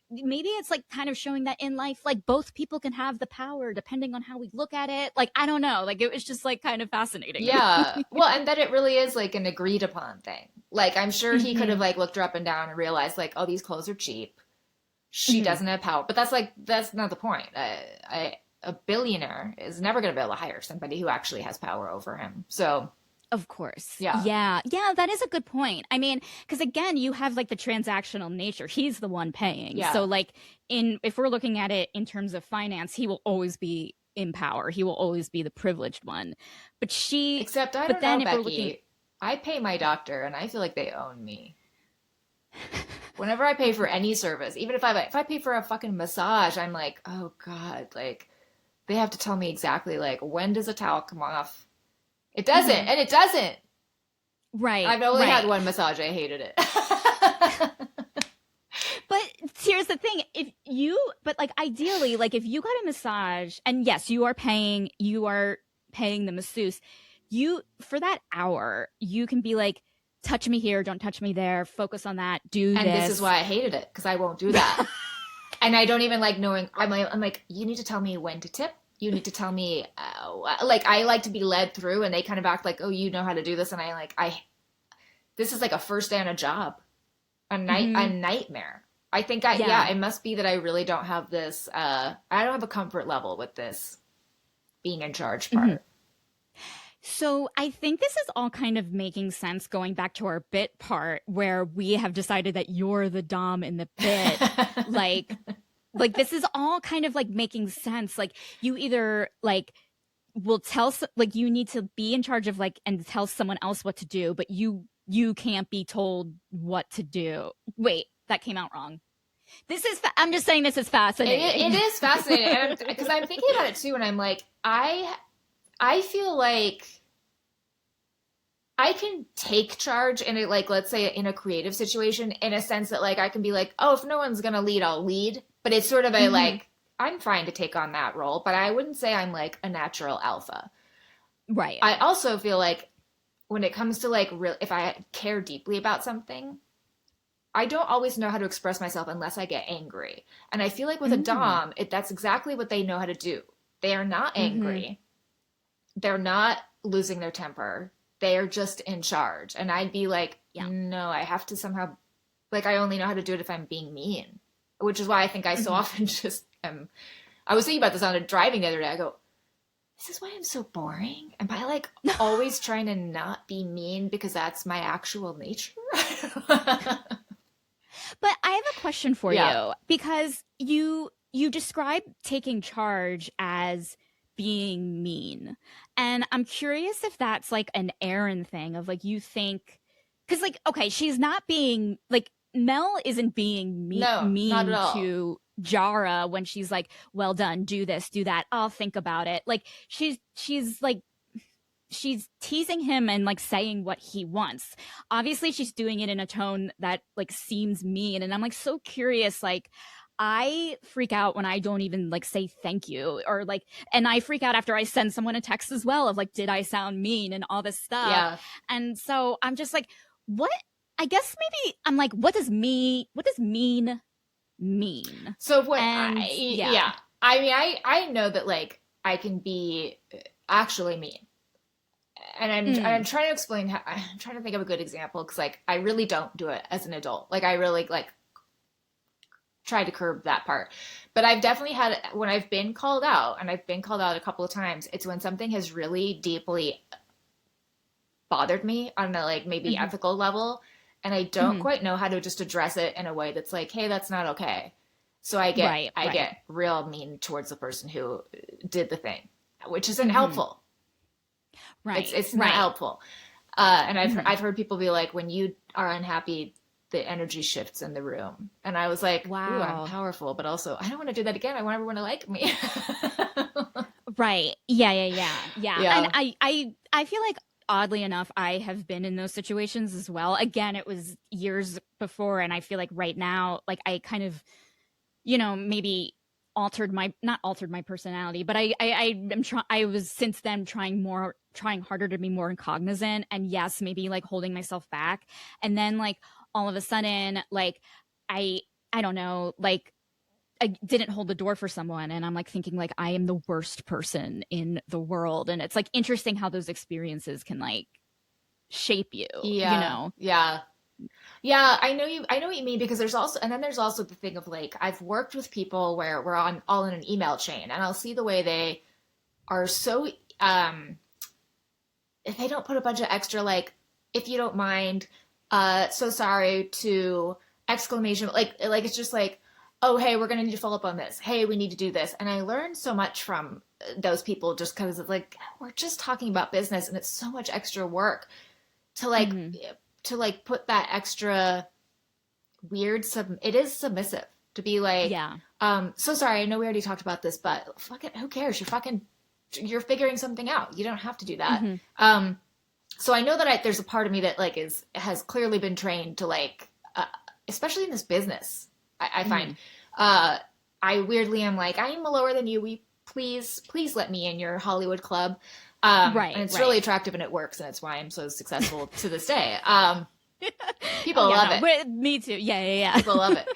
maybe it's like kind of showing that in life, like both people can have the power depending on how we look at it. Like, I don't know. Like, it was just like kind of fascinating to Yeah. me. Well, and that it really is like an agreed upon thing. Like I'm sure he could have Mm-hmm. like looked her up and down and realized like, oh, these clothes are cheap. She Mm-hmm. doesn't have power. But that's not the point. A billionaire is never going to be able to hire somebody who actually has power over him. So, Of course. yeah. Yeah. Yeah. That is a good point. I mean, because again, you have like the transactional nature. He's the one paying. Yeah. So, like, if we're looking at it in terms of finance, he will always be in power. He will always be the privileged one. But Except I but don't know, then if we're looking, Becky. I pay my doctor and I feel like they own me. Whenever I pay for any service, even if I pay for a fucking massage, I'm like, "Oh God, like they have to tell me exactly like when does a towel come off?" It doesn't, Mhm. and it doesn't. Right. I've only had Right. one massage. I hated it. But here's the thing, but like ideally, like if you got a massage and yes, you are paying the masseuse, you for that hour, you can be like, touch me here, don't touch me there, focus on that, do And this is this. why I hated it because I won't do that. And I don't even like knowing. I'm like, you need to tell me when to tip. You need to tell me, like, I like to be led through, and they kind of act like, oh, you know how to do this, and this is like a first day on a job, a Mhm. nightmare. I think Yeah. it must be that I really don't have this. I don't have a comfort level with this being in charge Mhm. part. So I think this is all kind of making sense going back to our bit part where we have decided that you're the dom in the bit. Like this is all kind of like making sense. Like you either like will like you need to be in charge of like and tell someone else what to do, but you can't be told what to do. Wait, that came out wrong. I'm just saying this is fascinating. It is fascinating because I'm thinking about it too, and I'm like, I feel like I can take charge in it, like let's say in a creative situation, in a sense that like I can be like, oh, if no one's gonna lead, I'll lead. But it's sort of a Mhm. like I'm fine to take on that role, but I wouldn't say I'm like a natural alpha. Right. I also feel like when it comes to like real, if I care deeply about something, I don't always know how to express myself unless I get angry. And I feel like with a Mm. dom, that's exactly what they know how to do. They are not Mhm. angry. They're not losing their temper. They are just in charge. And I'd be like, Yeah. no, I have to somehow, like, I only know how to do it if I'm being mean, which is why I think I so Mhm. often just am. I was thinking about this on a driving the other day. I go, this is why I'm so boring. Am I like always trying to not be mean because that's my actual nature? But I have a question for Yeah. you because you describe taking charge as being mean. And I'm curious if that's like an Erin thing of like you think cuz like okay, she's not being like Mel isn't being No, not at mean all. to Jara when she's like, well done, do this, do that, I'll think about it. Like she's like she's teasing him and like saying what he wants. Obviously she's doing it in a tone that like seems mean and I'm like so curious like I freak out when I don't even like say thank you, or like, and I freak out after I send someone a text as well of like, did I sound mean and all this stuff. Yeah. And so I'm just like, what? I guess maybe I'm like, what does mean mean? So what And yeah. I mean, I know that like I can be actually mean. And I'm trying to explain how, I'm trying to think of a good example because like I really don't do it as an adult. Like I really like try to curb that part. But I've definitely had, when I've been called out, and I've been called out a couple of times, it's when something has really deeply bothered me on a like maybe ethical level, and I don't quite know how to just address it in a way that's like, hey, that's not okay. So I get real mean towards the person who did the thing, which isn't helpful. Right. It's not helpful. And I've heard people be like, when you are unhappy, the energy shifts in the room. And I was like, wow, ooh, I'm powerful, but also I don't want to do that again. I want everyone to like me. Right. Yeah. And I feel like oddly enough, I have been in those situations as well. Again, it was years before, and I feel like right now, like I kind of, maybe not altered my personality, but I was since then trying harder to be more cognizant, and yes, maybe like holding myself back. And then like all of a sudden, like I don't know, like I didn't hold the door for someone, and I'm like thinking like I am the worst person in the world. And it's like interesting how those experiences can like shape you, Yeah. Yeah, I know what you mean, because there's also, and then there's also the thing of like, I've worked with people where we're on all in an email chain, and I'll see the way they are so, if they don't put a bunch of extra, like, if you don't mind, so sorry, to exclamation, like it's just like, oh, hey, we're going to need to follow up on this. Hey, we need to do this. And I learned so much from those people, just because it's like, we're just talking about business, and it's so much extra work to like, put that extra weird, it is submissive to be like, so sorry, I know we already talked about this, but fuck it, who cares? You're figuring something out. You don't have to do that. So I know that there's a part of me that like has clearly been trained to like, especially in this business, I find, I weirdly am like, I'm lower than you. Please let me in your Hollywood club. And it's really attractive, and it works, and it's why I'm so successful to this day. People love it. Me too. Yeah. People love it.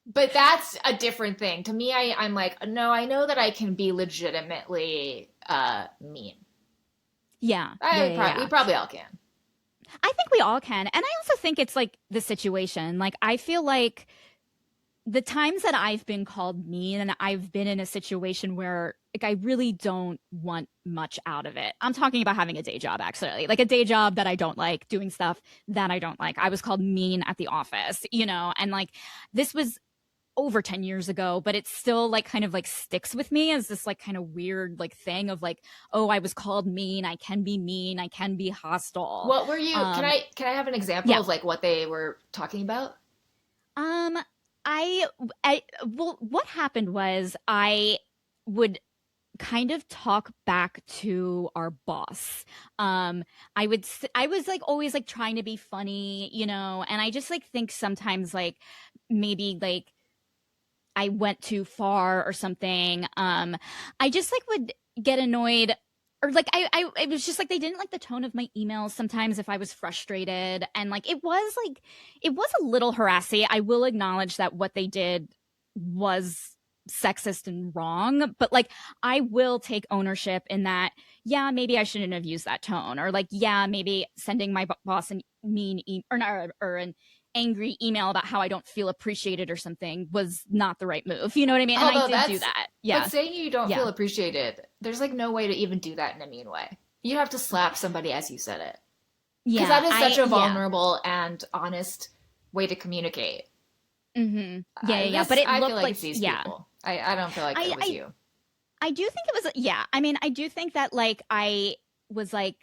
But that's a different thing. To me, I'm like, no, I know that I can be legitimately mean. Yeah. We probably all can. I think we all can. And I also think it's like the situation. Like, I feel like the times that I've been called mean, and I've been in a situation where like I really don't want much out of it. I'm talking about having a day job, actually, like a day job that I don't like, doing stuff that I don't like. I was called mean at the office, and like this was over 10 years ago, but it still like kind of like sticks with me as this like kind of weird like thing of like, oh, I was called mean. I can be hostile. What were you, can I have an example of like what they were talking about? Well, what happened was I would kind of talk back to our boss. I was like always like trying to be funny, and I just like think sometimes like maybe like I went too far or something. I just like would get annoyed, or like it was just like they didn't like the tone of my emails sometimes if I was frustrated, and like it was a little harassy. I will acknowledge that what they did was sexist and wrong, but like I will take ownership in that. Yeah, maybe I shouldn't have used that tone, or like yeah, maybe sending my boss an or an angry email about how I don't feel appreciated or something was not the right move. You know what I mean? And I did do that. Yeah. But saying you don't feel appreciated, there's like no way to even do that in a mean way. You have to slap somebody as you said it. Yeah. Because that is such a vulnerable and honest way to communicate. Yeah. But it looked feel like it's these people. I don't feel like it was you. I do think it was, I mean, I do think that like I was like,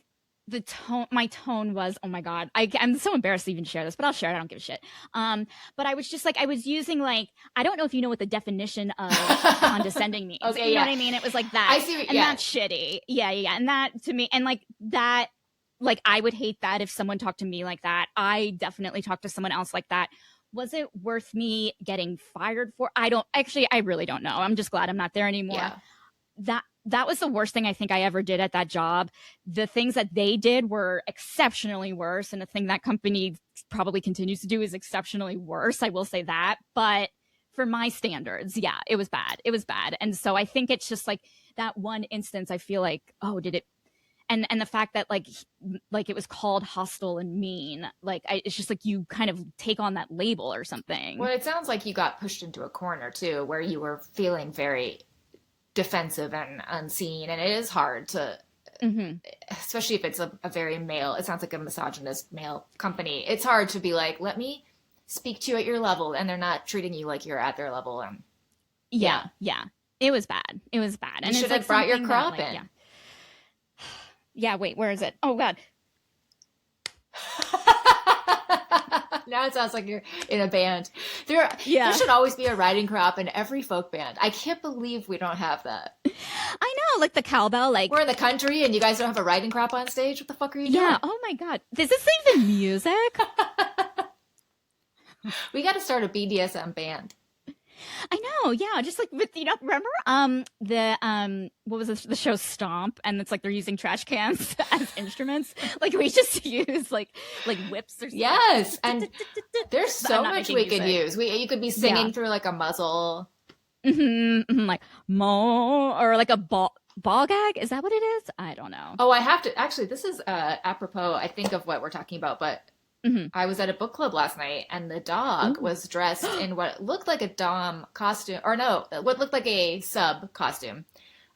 my tone was, oh my God, I'm so embarrassed to even share this, but I'll share it. I don't give a shit. But I was just like, I was using like, I don't know if you know what the definition of condescending means. Okay, you know what I mean? It was like that. I see. And that's shitty. Yeah. And that to me, and like that, like I would hate that if someone talked to me like that. I definitely talked to someone else like that was it worth me getting fired for? I really don't know. I'm just glad I'm not there anymore. Yeah. That was the worst thing I think I ever did at that job. The things that they did were exceptionally worse, and the thing that company probably continues to do is exceptionally worse. I will say that, but for my standards, yeah, it was bad. It was bad, and so I think it's just like that one instance. I feel like, oh, did it? And the fact that like it was called hostile and mean, like it's just like you kind of take on that label or something. Well, it sounds like you got pushed into a corner too, where you were feeling very defensive and unseen, and it is hard to, especially if it's a very male, it sounds like a misogynist male company, it's hard to be like, let me speak to you at your level, and they're not treating you like you're at their level. And yeah, it was bad. You should have brought your crop in. Yeah, wait, where is it? Oh god. Now it sounds like you're in a band. There should always be a riding crop in every folk band. I can't believe we don't have that. I know, like the cowbell, like we're in the country and you guys don't have a riding crop on stage. What the fuck are you doing? Yeah, oh my god. Is this even music? We got to start a BDSM band. I know, yeah, just like with, remember what was the show Stomp, and it's like they're using trash cans as instruments, like we just use like whips or something. Yes, and there's so much we could use. You could be singing through like a muzzle, like mo, or like a ball gag. Is that what it is? I don't know. Oh, I have to actually. This is apropos, I think, of what we're talking about, but. I was at a book club last night, and the dog was dressed in what looked like a dom costume, or no, what looked like a sub costume.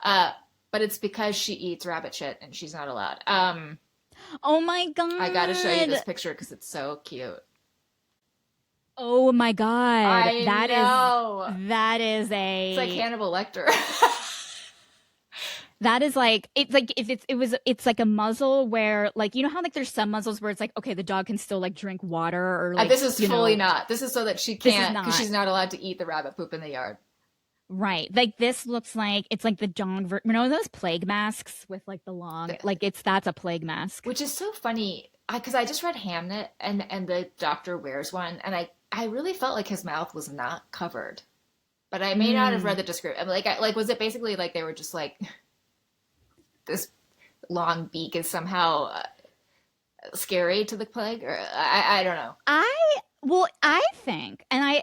But it's because she eats rabbit shit, and she's not allowed. Oh my god! I gotta show you this picture because it's so cute. Oh my god! That is it's like Hannibal Lecter. That is like, it's like it's like a muzzle where, like, you know how like there's some muzzles where it's like, okay, the dog can still like drink water, or like, this is fully not. This is so that she can't, because she's not allowed to eat the rabbit poop in the yard. Right. Like this looks like it's like the dog. Those plague masks with like the long, like that's a plague mask. Which is so funny because I just read Hamnet, and the doctor wears one, and I really felt like his mouth was not covered, but I may not have read the description. Like was it basically like they were just like. This long beak is somehow scary to the plague, or I don't know. I think, and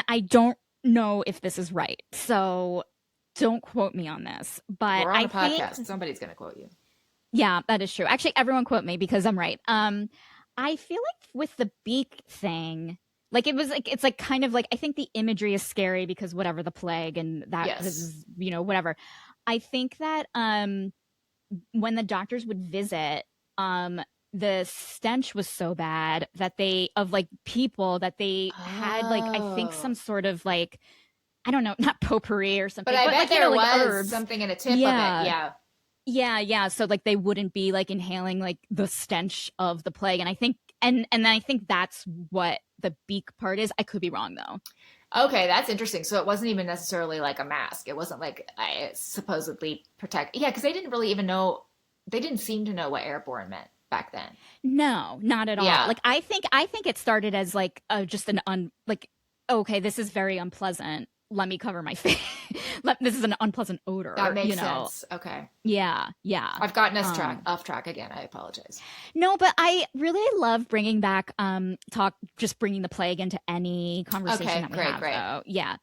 I don't know if this is right, so don't quote me on this. But we're on a podcast. Somebody's gonna quote you. Yeah, that is true. Actually, everyone quote me because I'm right. I feel like with the beak thing, like it was like it's like kind of like I think the imagery is scary because whatever the plague and that is whatever. I think that when the doctors would visit, the stench was so bad that they had like I think some sort of like I don't know, not potpourri or something. But I bet like, there was like herbs. something in a tip of it. Yeah. So like they wouldn't be like inhaling like the stench of the plague, and I think and then I think that's what the beak part is. I could be wrong though. Okay, that's interesting. So it wasn't even necessarily like a mask. It wasn't like I supposedly protect. Yeah, because they didn't really even know. They didn't seem to know what airborne meant back then. No, not at all. Yeah. Like I think it started as like just okay, this is very unpleasant. Let me cover my face. This is an unpleasant odor. That makes sense. Okay. Yeah. I've gotten us off track again. I apologize. No, but I really love bringing back just bringing the plague into any conversation that we have. Great. Though. Yeah.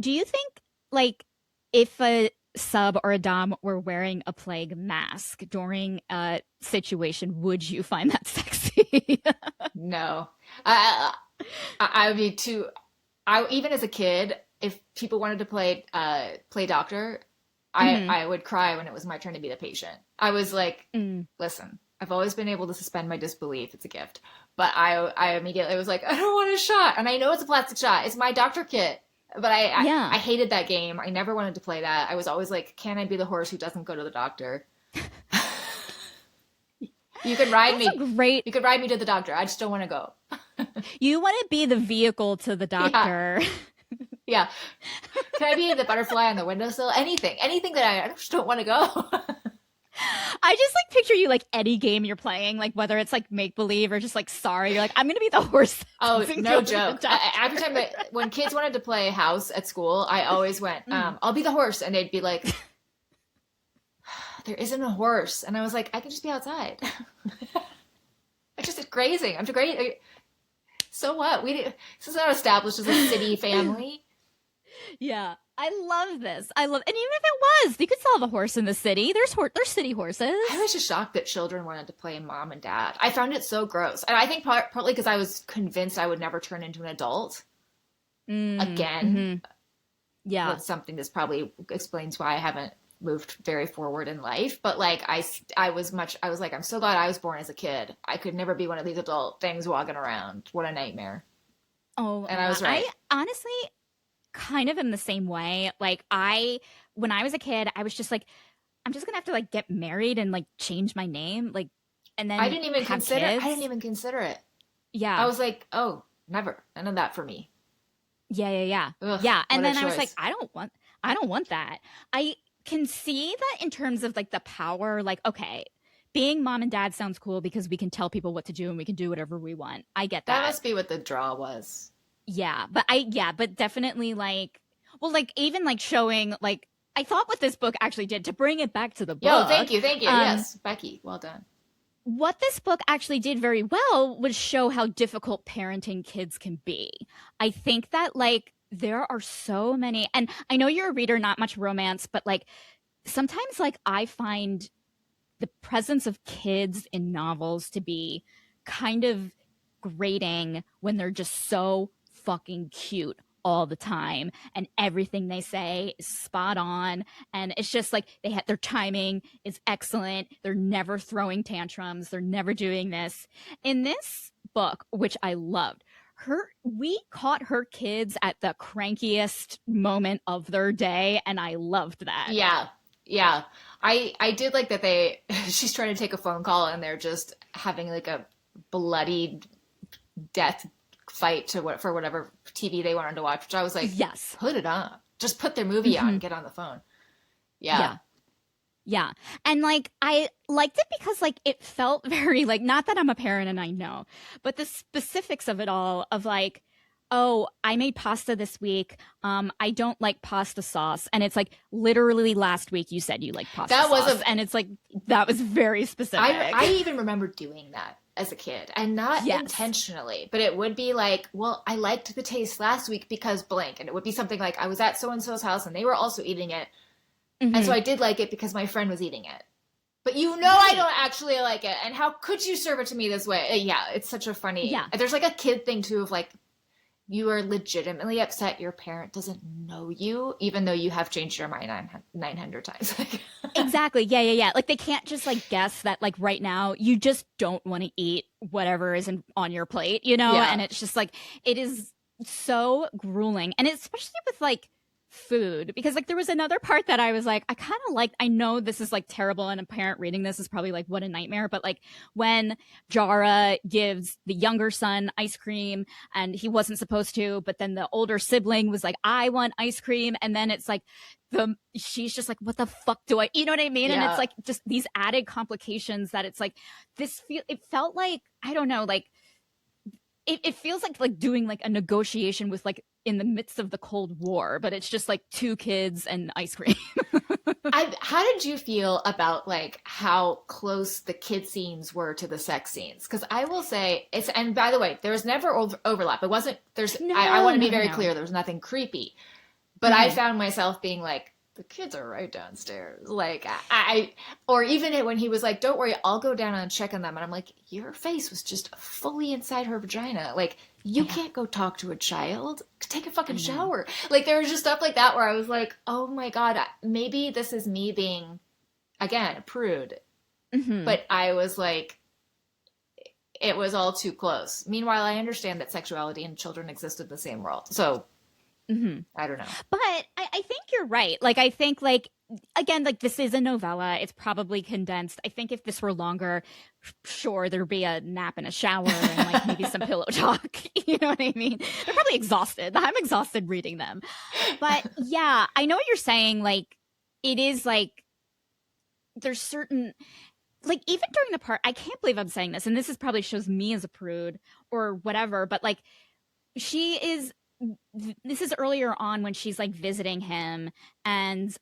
Do you think like if a sub or a dom were wearing a plague mask during a situation, would you find that sexy? No. I would be too. Even as a kid, if people wanted to play doctor, I would cry when it was my turn to be the patient. I was like, listen, I've always been able to suspend my disbelief. It's a gift. But I immediately was like, I don't want a shot. And I know it's a plastic shot. It's my doctor kit. But I hated that game. I never wanted to play that. I was always like, can I be the horse who doesn't go to the doctor? You could ride me. You could ride me to the doctor. I just don't want to go. You want to be the vehicle to the doctor. Yeah. Can I be the butterfly on the windowsill? Anything that I just don't want to go. I just like picture you like any game you're playing, like whether it's like make believe or just like sorry, you're like, I'm gonna be the horse. Oh, no joke. Every time when kids wanted to play house at school, I always went, I'll be the horse. And they'd be like, there isn't a horse. And I was like, I can just be outside. I just grazing. I'm great. So what? This is not established as a city family. Yeah. I love this. And even if it was, you could still have a horse in the city. There's city horses. I was just shocked that children wanted to play mom and dad. I found it so gross. And I think partly because I was convinced I would never turn into an adult again. Mm-hmm. Yeah. That's something that probably explains why I haven't moved very forward in life. But like, I was like, I'm so glad I was born as a kid. I could never be one of these adult things walking around. What a nightmare. Oh, and I was right. I honestly kind of in the same way. Like when I was a kid, I was just like, I'm just gonna have to like get married and like change my name, like, and then I didn't even consider it. Yeah, I was like, oh, never, none of that for me. Yeah. Ugh, yeah. And then I was like, I don't want that. I can see that in terms of like the power, like, okay, being mom and dad sounds cool because we can tell people what to do and we can do whatever we want. I get that. That must be what the draw was. Yeah, but definitely like, well, like even like showing like, I thought what this book actually did to bring it back to the book. Yo, thank you. Yes, Becky, well done. What this book actually did very well was show how difficult parenting kids can be. I think that like there are so many, and I know you're a reader, not much romance, but like sometimes like I find the presence of kids in novels to be kind of grating when they're just so fucking cute all the time and everything they say is spot on, and it's just like their timing is excellent, they're never throwing tantrums, they're never doing this. In this book, which I loved, we caught her kids at the crankiest moment of their day, and I loved that. Yeah. I did like that she's trying to take a phone call and they're just having like a bloody death fight for whatever TV they wanted to watch, which I was like, yes, put it on. Just put their movie on, get on the phone. Yeah. And like I liked it because like it felt very like, not that I'm a parent and I know, but the specifics of it all, of like, oh, I made pasta this week. I don't like pasta sauce. And it's like literally last week you said you like pasta sauce. And it's like, that was very specific. I even remember doing that as a kid, and not intentionally, but it would be like, well, I liked the taste last week because blank. And it would be something like, I was at so-and-so's house and they were also eating it. Mm-hmm. And so I did like it because my friend was eating it. But I don't actually like it. And how could you serve it to me this way? Yeah, it's such a funny... Yeah. There's like a kid thing too of like, you are legitimately upset your parent doesn't know you, even though you have changed your mind 900 times. Exactly. Yeah. Like they can't just like guess that like right now you just don't want to eat whatever is on your plate, you know? Yeah. And it's just like, it is so grueling. And especially with like food, because like there was another part that I was like, I kind of like, I know this is like terrible and a parent reading this is probably like, what a nightmare, but like when Jara gives the younger son ice cream and he wasn't supposed to, but then the older sibling was like, I want ice cream, and then it's like she's just like, what the fuck do I, you know what I mean? Yeah. And it's like just these added complications that it's like it felt like, I don't know, like it feels like doing like a negotiation with like in the midst of the Cold War, but it's just like two kids and ice cream. How did you feel about like how close the kid scenes were to the sex scenes? Because I will say and by the way, there was never overlap. It wasn't, I want to be very clear. There was nothing creepy, but I found myself being like, the kids are right downstairs. Like or even when he was like, don't worry, I'll go down and check on them. And I'm like, your face was just fully inside her vagina. Like, you can't go talk to a child. Take a fucking shower. Like, there was just stuff like that where I was like, oh my God, maybe this is me being, again, a prude. Mm-hmm. But I was like, it was all too close. Meanwhile, I understand that sexuality and children exist in the same world. So, I don't know. But I think you're right. Like, I think, like, again, like, this is a novella. It's probably condensed. I think if this were longer, sure, there'd be a nap and a shower and, like, maybe some pillow talk. You know what I mean? They're probably exhausted. I'm exhausted reading them. But, yeah, I know what you're saying. Like, it is, like, there's certain, like, even during the part, I can't believe I'm saying this, and this is probably shows me as a prude or whatever, but like she is, this is earlier on when she's like visiting him, and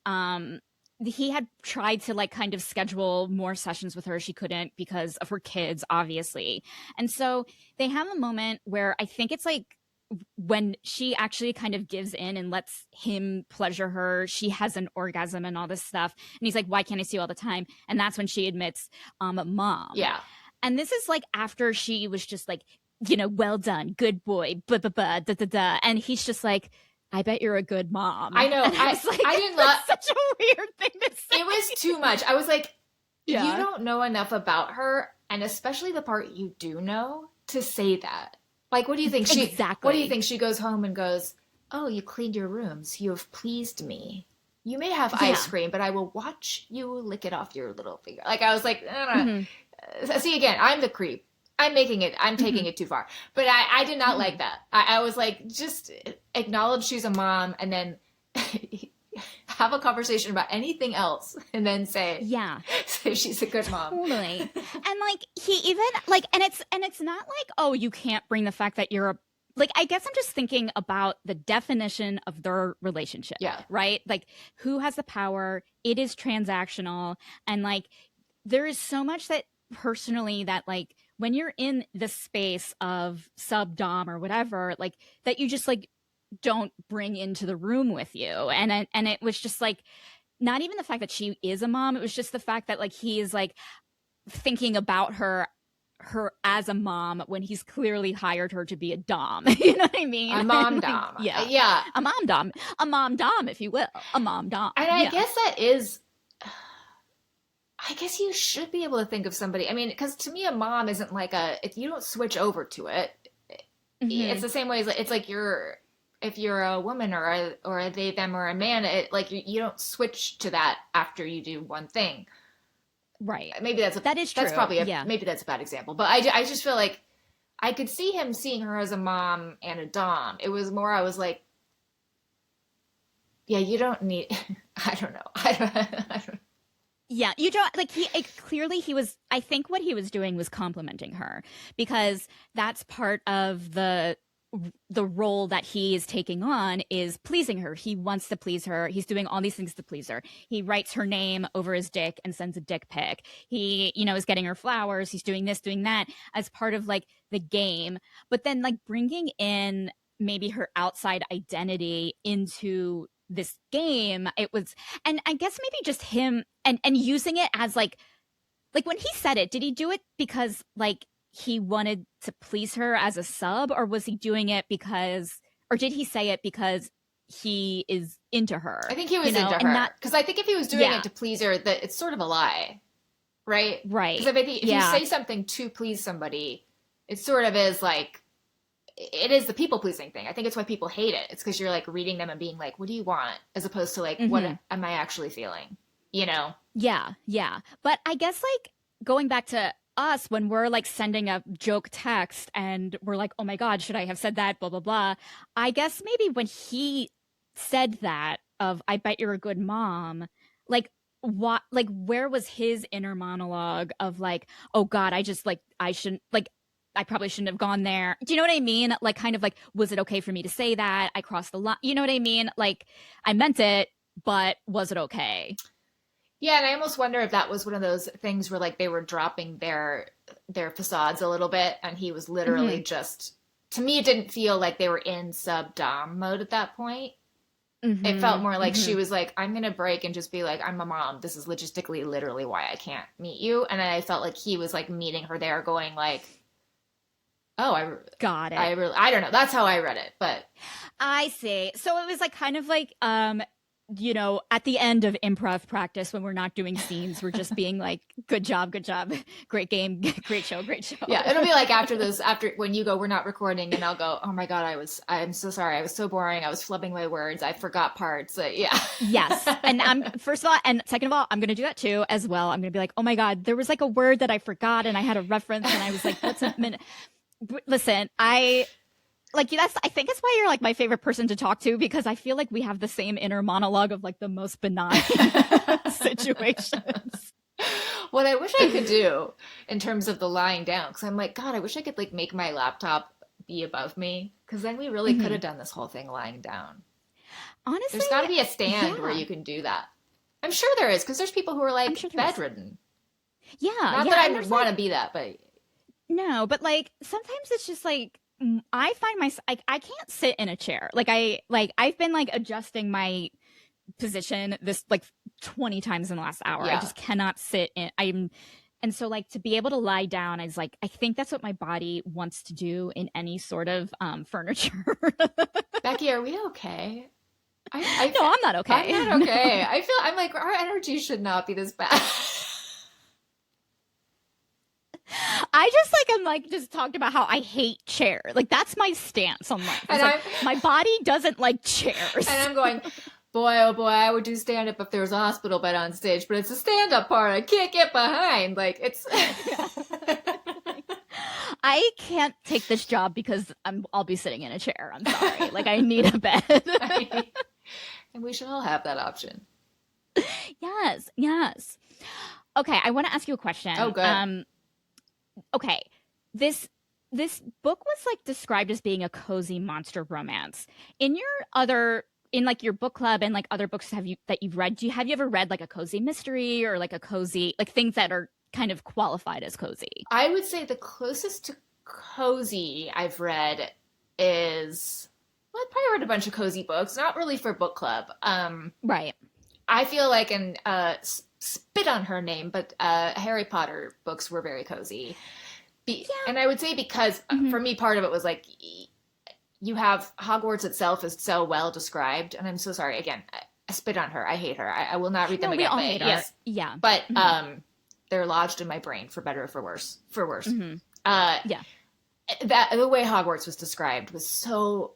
he had tried to like kind of schedule more sessions with her. She couldn't because of her kids, obviously. And so they have a moment where I think it's like when she actually kind of gives in and lets him pleasure her. She has an orgasm and all this stuff, and he's like, why can't I see you all the time? And that's when she admits, mom. Yeah. And this is like after she was just like, you know, well done, good boy, blah blah blah, da da da. And he's just like, I bet you're a good mom. I know. And I was like, I didn't love. Such a weird thing to say. It was too much. I was like, Yeah. you don't know enough about her, and especially the part you do know, to say that. Like, what do you think? Exactly. What do you think? She goes home and goes, oh, you cleaned your rooms. You have pleased me. You may have ice cream, but I will watch you lick it off your little finger. Like, I was like, See, again, I'm the creep. I'm taking it too far. But I did not like that. I was like, just acknowledge she's a mom, and then have a conversation about anything else, and then say she's a good mom. Totally. And like he even like, and it's not like, oh, you can't bring the fact that you're a, like, I guess I'm just thinking about the definition of their relationship. Yeah. Right? Like, who has the power? It is transactional. And like there is so much that personally that like when you're in the space of sub dom or whatever, like that you just like don't bring into the room with you. And it was just like, not even the fact that she is a mom, it was just the fact that like he is like thinking about her as a mom when he's clearly hired her to be a dom. You know what I mean? A mom dom. Yeah. A mom dom, if you will. A mom dom. And I guess that is, I guess you should be able to think of somebody. I mean, because to me, a mom isn't like if you don't switch over to it, it's the same way as it's like if you're a woman or a they, them, or a man, like you don't switch to that after you do one thing. Right. Maybe that is true. That's probably maybe that's a bad example, but I just feel like I could see him seeing her as a mom and a dom. It was more, I was like, yeah, you don't need, I don't know. I don't. Yeah, you don't like clearly he was, I think what he was doing was complimenting her, because that's part of the role that he is taking on is pleasing her. He wants to please her. He's doing all these things to please her. He writes her name over his dick and sends a dick pic. He, you know, is getting her flowers. He's doing this, doing that as part of like the game. But then like bringing in maybe her outside identity into this game, it was, and I guess maybe just him and using it as like when he said it, did he do it because like he wanted to please her as a sub, or was he doing it because, or did he say it because he is into her? I think he was into her, because I think if he was doing it to please her, that it's sort of a lie, right? Right. Because I think if you say something to please somebody, it sort of is like, it is the people pleasing thing. I think it's why people hate it. It's because you're like reading them and being like, what do you want? As opposed to like, what am I actually feeling? You know? Yeah. But I guess like going back to us, when we're like sending a joke text and we're like, oh my God, should I have said that? Blah, blah, blah. I guess maybe when he said that of, I bet you're a good mom, like what, like where was his inner monologue of like, oh God, I just like, I shouldn't, like, I probably shouldn't have gone there. Do you know what I mean? Like kind of like, was it okay for me to say that? I crossed the line. You know what I mean? Like I meant it, but was it okay? Yeah, and I almost wonder if that was one of those things where like they were dropping their facades a little bit, and he was literally just, to me, it didn't feel like they were in sub-dom mode at that point. It felt more like she was like, I'm going to break and just be like, I'm a mom. This is logistically literally why I can't meet you. And I felt like he was like meeting her there going like, oh, I got it. I don't know. That's how I read it, but. I see. So it was like kind of like, you know, at the end of improv practice, when we're not doing scenes, we're just being like, good job, great game, great show. Yeah, it'll be like after when you go, we're not recording, and I'll go, oh my God, I'm so sorry, I was so boring, I was flubbing my words, I forgot parts. Yeah. Yes, and I'm first of all, and second of all, I'm gonna do that too as well. I'm gonna be like, oh my God, there was like a word that I forgot, and I had a reference, and I was like, what's a minute? Listen, I think it's why you're like my favorite person to talk to, because I feel like we have the same inner monologue of like the most benign situations. What I wish I could do in terms of the lying down, because I'm like, God, I wish I could like make my laptop be above me, because then we really could Hmm. have done this whole thing lying down. Honestly, There's got to be a stand where yeah, you can do that. I'm sure there is, because there's people who are I'm like sure there is. bedridden. Yeah, Not yeah, that and I there's want like to be that, but no, but like sometimes it's just like I find myself like I can't sit in a chair. Like I've been like adjusting my position this like 20 times in the last hour. I yeah. just cannot sit in. I'm and so like to be able to lie down is like I think that's what my body wants to do in any sort of furniture. Becky, are we okay? No, I'm not I'm okay. not okay. I feel I'm like our energy should not be this bad. I just like I'm like just talked about how I hate chair. Like that's my stance on life. It's And like I'm my body doesn't like chairs. and I'm going, boy, oh boy, I would do stand up if there was a hospital bed on stage, but it's a stand up part I can't get behind. Like it's I can't take this job because I'll be sitting in a chair. I'm sorry. Like I need a bed. and we should all have that option. Yes, yes. Okay, I want to ask you a question. Oh good. Okay. This this book was like described as being a cozy monster romance. In your other in like your book club and like other books have you that you've read, have you ever read like a cozy mystery or like a cozy like things that are kind of qualified as cozy? I would say the closest to cozy I've read is well, I've probably read a bunch of cozy books, not really for book club. Right. I feel like an spit on her name, but Harry Potter books were very cozy. Yeah. And I would say because Hmm. for me, part of it was like you have Hogwarts itself is so well described, and I'm so sorry again. I spit on her. I hate her. I will not read them No, we again. all But hate her. yes, Yeah. but Hmm. they're lodged in my brain for better or for worse. For worse, Hmm. uh, Yeah. that the way Hogwarts was described was so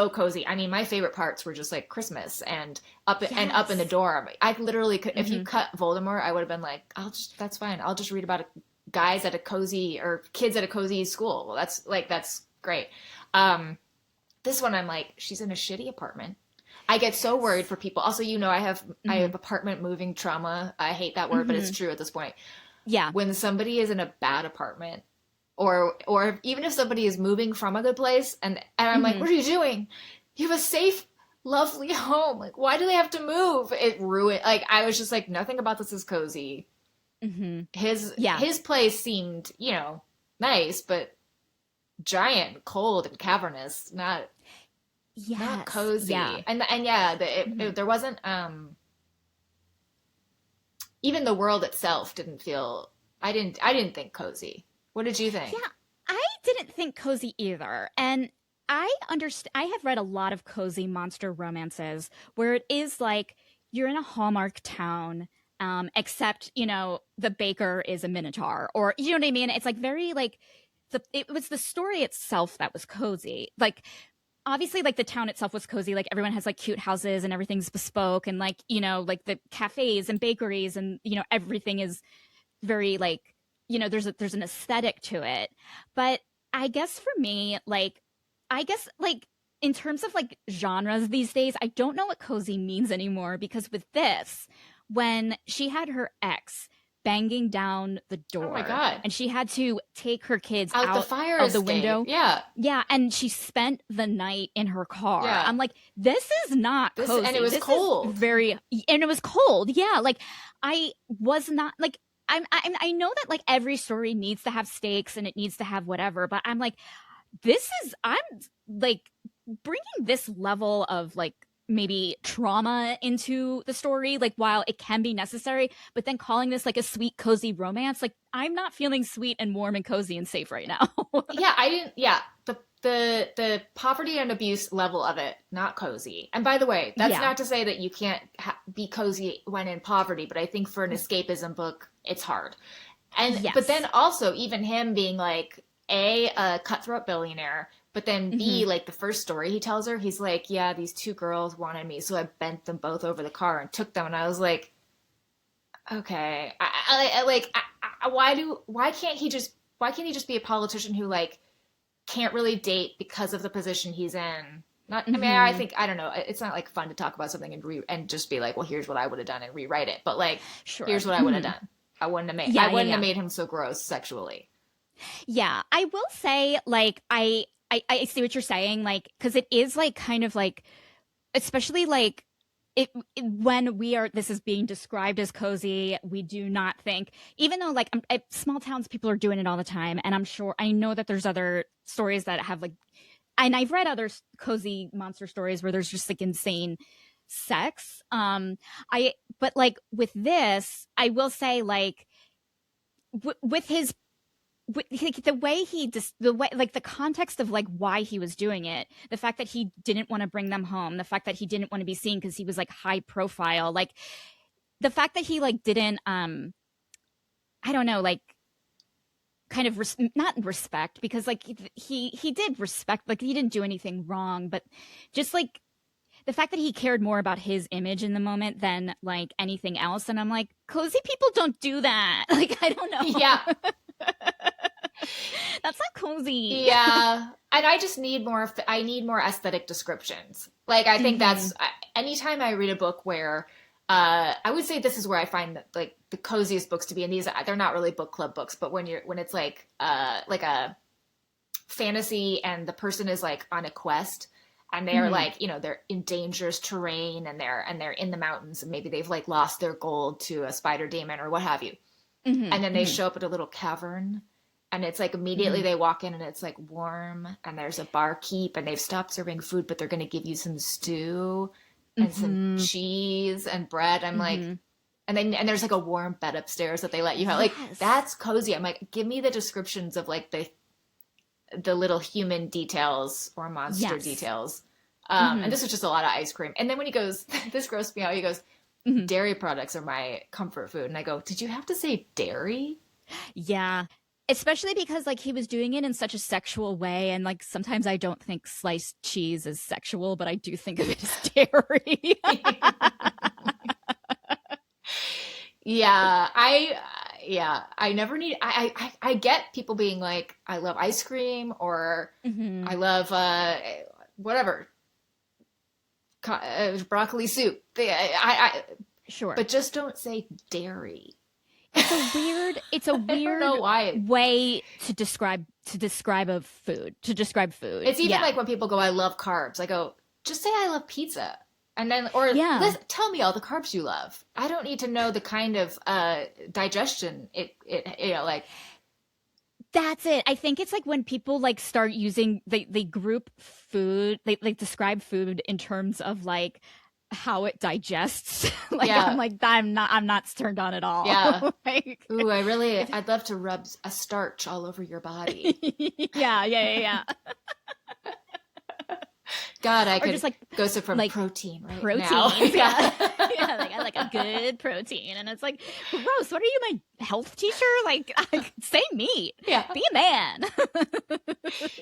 cozy. I mean, my favorite parts were just like Christmas and up in the Yes. dorm. I literally could, if you Hmm. cut Voldemort, I would have been like, that's fine. I'll just read about guys at a cozy or kids at a cozy school. Well, that's great. Um, this one, I'm like, she's in a shitty apartment. I get so worried Yes. for people. Also, I Hmm. have apartment moving trauma. I hate that word, but it's Hmm. true at this point. Yeah. When somebody is in a bad apartment, or even if somebody is moving from a good place, and I'm like, Hmm. what are you doing? You have a safe, lovely home. Like, why do they have to move? It ruined. Like, I was just like, nothing about this is cozy. Hmm. His Yeah. his place seemed, nice, but giant, cold, and cavernous. Not Yes. Yeah. cozy. And yeah, Hmm. there wasn't even the world itself didn't feel. I didn't think cozy. What did you think? Yeah. I didn't think cozy either. And I understand, I have read a lot of cozy monster romances where it is like you're in a Hallmark town, except, the baker is a Minotaur, or, you know what I mean? It's like very like, it was the story itself that was cozy. Like, obviously like the town itself was cozy, like everyone has like cute houses and everything's bespoke, and like like the cafes and bakeries, and everything is very like there's an aesthetic to it. But I guess for me, like, I guess like in terms of like genres these days, I don't know what cozy means anymore, because with this, when she had her ex banging down the Oh my door God. and she had to take her kids Out the out fire of the escape. window. Yeah. Yeah, and she spent the night in her car. Yeah. I'm like, this is not And it cozy. was This is cold. very, and it was cold. Yeah, like I was not like I know that like every story needs to have stakes and it needs to have whatever, but I'm like, I'm like bringing this level of like maybe trauma into the story, like while it can be necessary, but then calling this like a sweet cozy romance, like I'm not feeling sweet and warm and cozy and safe right now. Yeah, I didn't. Yeah, the poverty and abuse level of it, not cozy. And by the way, that's Yeah. not to say that you can't be cozy when in poverty, but I think for an escapism book, it's hard. But then Yes. also even him being like a cutthroat billionaire, but then Hmm. B, like the first story he tells her, he's like, yeah, these two girls wanted me, so I bent them both over the car and took them, and I was like, okay, why can't he just be a politician who like can't really date because of the position he's in? Not, I mean, I Hmm. think I don't know. It's not like fun to talk about something and just be like, well, here's what I would have done and rewrite it. But like, Sure. here's what I would have Hmm. done. I Yeah, yeah, wouldn't have yeah. made him so gross sexually. Yeah, I will say, like, I see what you're saying, like, because it is like kind of like, especially like when this is being described as cozy, we do not think, even though like small towns people are doing it all the time, and I know that there's other stories that have like, and I've read other cozy monster stories where there's just like insane sex. I but like with this, I will say like with his like the way he just the way like the context of like why he was doing it, the fact that he didn't want to bring them home, the fact that he didn't want to be seen because he was like high profile, like the fact that he like didn't I don't know, like kind of not respect, because like he did respect, like he didn't do anything wrong, but just like the fact that he cared more about his image in the moment than like anything else. And I'm like, cozy people don't do that. Like, I don't know. Yeah. That's not cozy. Yeah. And I just need I need more aesthetic descriptions. Like, I think that's, anytime I read a book where, I would say this is where I find that, like, the coziest books to be, and these, they're not really book club books, but when it's like a fantasy and the person is like on a quest and they're like, you know, they're in dangerous terrain and they're in the mountains and maybe they've like lost their gold to a spider demon or what have you. And then they show up at a little cavern and it's like immediately they walk in and it's like warm and there's a barkeep and they've stopped serving food, but they're going to give you some stew and some cheese and bread. I'm like, and there's like a warm bed upstairs that they let you have. Like, that's cozy. I'm like, give me the descriptions of like the little human details or monster details. And this was just a lot of ice cream. And then when he goes, this grossed me out. He goes, dairy products are my comfort food. And I go, did you have to say dairy? Yeah. Especially because like he was doing it in such a sexual way. And like sometimes I don't think sliced cheese is sexual, but I do think of it as dairy. Yeah. I never need, I get people being like, I love ice cream or I love, whatever, broccoli soup. Sure. But just don't say dairy. It's a weird know why. way to describe food. It's even like when people go, I love carbs. I go, just say I love pizza. And then, or tell me all the carbs you love. I don't need to know the kind of digestion it you know, like. That's it. I think it's like when people like start using, they group food, they like describe food in terms of like how it digests. Like, I'm like, I'm not turned on at all. Yeah. Like, ooh, I'd love to rub a starch all over your body. Yeah. God, I could just like go from like protein right protein. now. Yeah. Yeah, like I like a good protein. And it's like, gross, what are you, my health teacher? Like, say meat. Yeah. Be a man.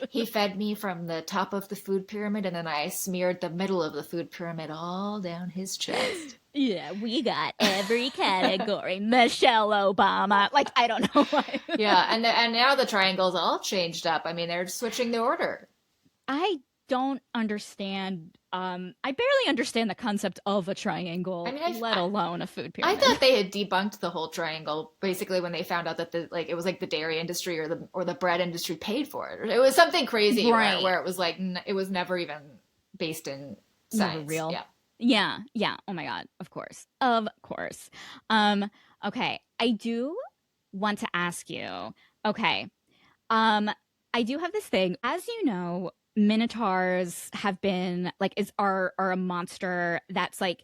He fed me from the top of the food pyramid and then I smeared the middle of the food pyramid all down his chest. Yeah, we got every category. Michelle Obama. Like, I don't know why. Yeah, and now the triangle's all changed up. I mean, they're switching the order. I don't understand. I barely understand the concept of a triangle, let alone a food pyramid. I thought they had debunked the whole triangle basically when they found out that it was like the dairy industry or the bread industry paid for it. It was something crazy, right, where it was like it was never even based in science. Never real. Yeah. Yeah. Oh my God. Of course. Okay. I do want to ask you. Okay. I do have this thing. As you know, Minotaurs have been like are a monster that's like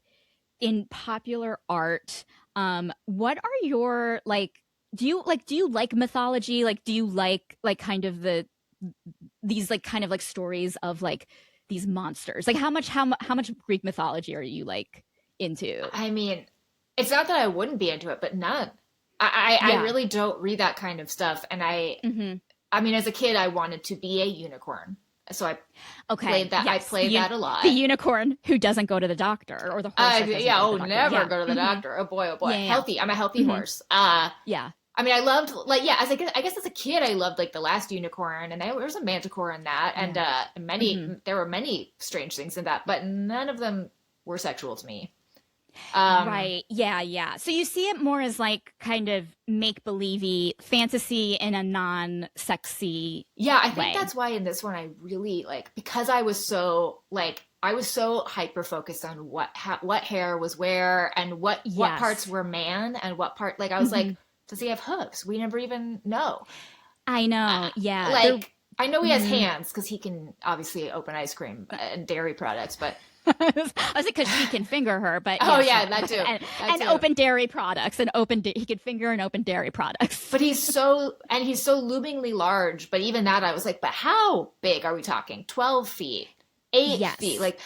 in popular art. What are your like? Do you like mythology? Like, do you like kind of these like kind of like stories of like these monsters? Like, how much Greek mythology are you like into? I mean, it's not that I wouldn't be into it, but none. I really don't read that kind of stuff, and I mean, as a kid, I wanted to be a unicorn. So I played that. Yes. I played that a lot. The unicorn who doesn't go to the doctor, or the horse. Never go to the doctor. Oh boy. Yeah. Healthy. I'm a healthy horse. Yeah. I mean, I loved I guess as a kid, I loved like the last unicorn, and there was a manticore in that, and there were many strange things in that, but none of them were sexual to me. Um, Right. Yeah, yeah. So you see it more as like kind of make-believey fantasy in a non-sexy yeah, I think way. that's why in this one I really like, because I was so hyper focused on what hair was where and what parts Yes. were man and what part, like I was Hmm. like, does he have hooves? We never even know. I Uh, know. Yeah. There. like I know he has Mhm. hands because he can obviously open ice cream and dairy products, but I was like, because she can finger her, but oh yes, yeah, no, that too, that and too. open dairy products and he could finger and open dairy products. But he's so loomingly large. But even that, I was like, but how big are we talking? 12 feet, 8 feet, Yes. like.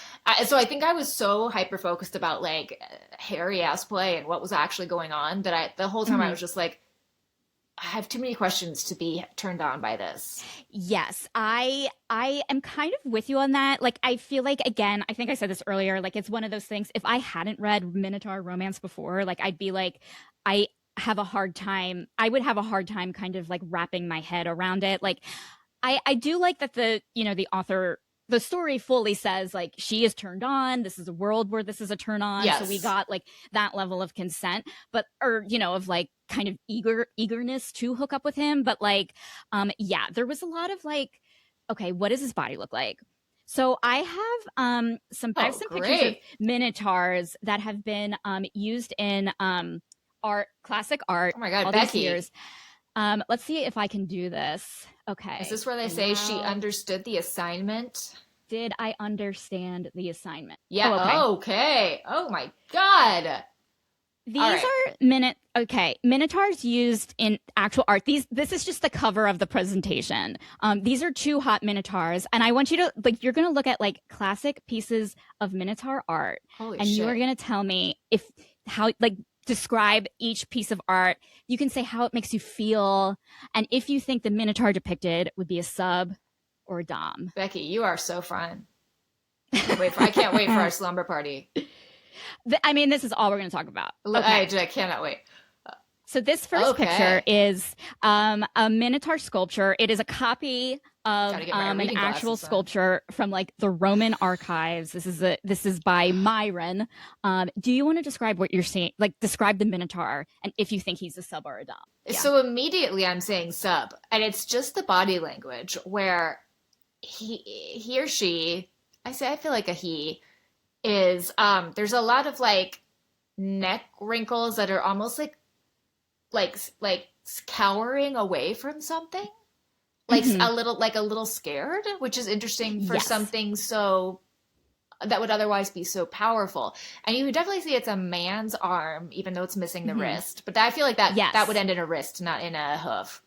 So I think I was so hyper focused about like hairy ass play and what was actually going on that the whole time I Hmm. was just like, I have too many questions to be turned on by this. Yes, I am kind of with you on that. Like I feel like again, I think I said this earlier, like it's one of those things if I hadn't read Minotaur romance before, like I'd be like I I would have a hard time kind of like wrapping my head around it. Like I do like that the author the story fully says like she is turned on. This is a world where this is a turn on. So we Yes. got like that level of consent, but or of like kind of eagerness to hook up with him. But like, yeah, there was a lot of like, okay, what does his body look like? So I have Oh, some pictures of great. minotaurs that have been used in art, classic art, Oh my God, all these Becky. years. Let's see if I can do this. Is Okay. this where they say she Allow. understood the assignment? Did I understand the assignment? Oh, okay. Yeah. Okay. Oh my God. All These right. are Minotaurs used in actual art. This is just the cover of the presentation. These are two hot Minotaurs, and I want you to like you're gonna look at like classic pieces of Minotaur art, Holy and you are shit. gonna tell me if how like describe each piece of art. You can say how it makes you feel, and if you think the Minotaur depicted would be a sub or a dom. Becky, you are so fun. I can't wait for our slumber party. I mean, this is all we're going to talk about. I, Okay. I cannot wait. So this first picture Okay. is a Minotaur sculpture. It is a copy of Gotta get my an reading actual glasses on. sculpture from like the Roman archives. This is by Myron. Do you want to describe what you're seeing? Like describe the Minotaur and if you think he's a sub or a dom. Yeah. So immediately I'm saying sub, and it's just the body language where he or she, I feel like a he is there's a lot of like neck wrinkles that are almost like cowering away from something. Like Hmm. a little scared, which is interesting for Yes. something so that would otherwise be so powerful. And you would definitely see it's a man's arm, even though it's missing the Hmm. wrist. But I feel like that would Yes. end in a wrist, not in a hoof.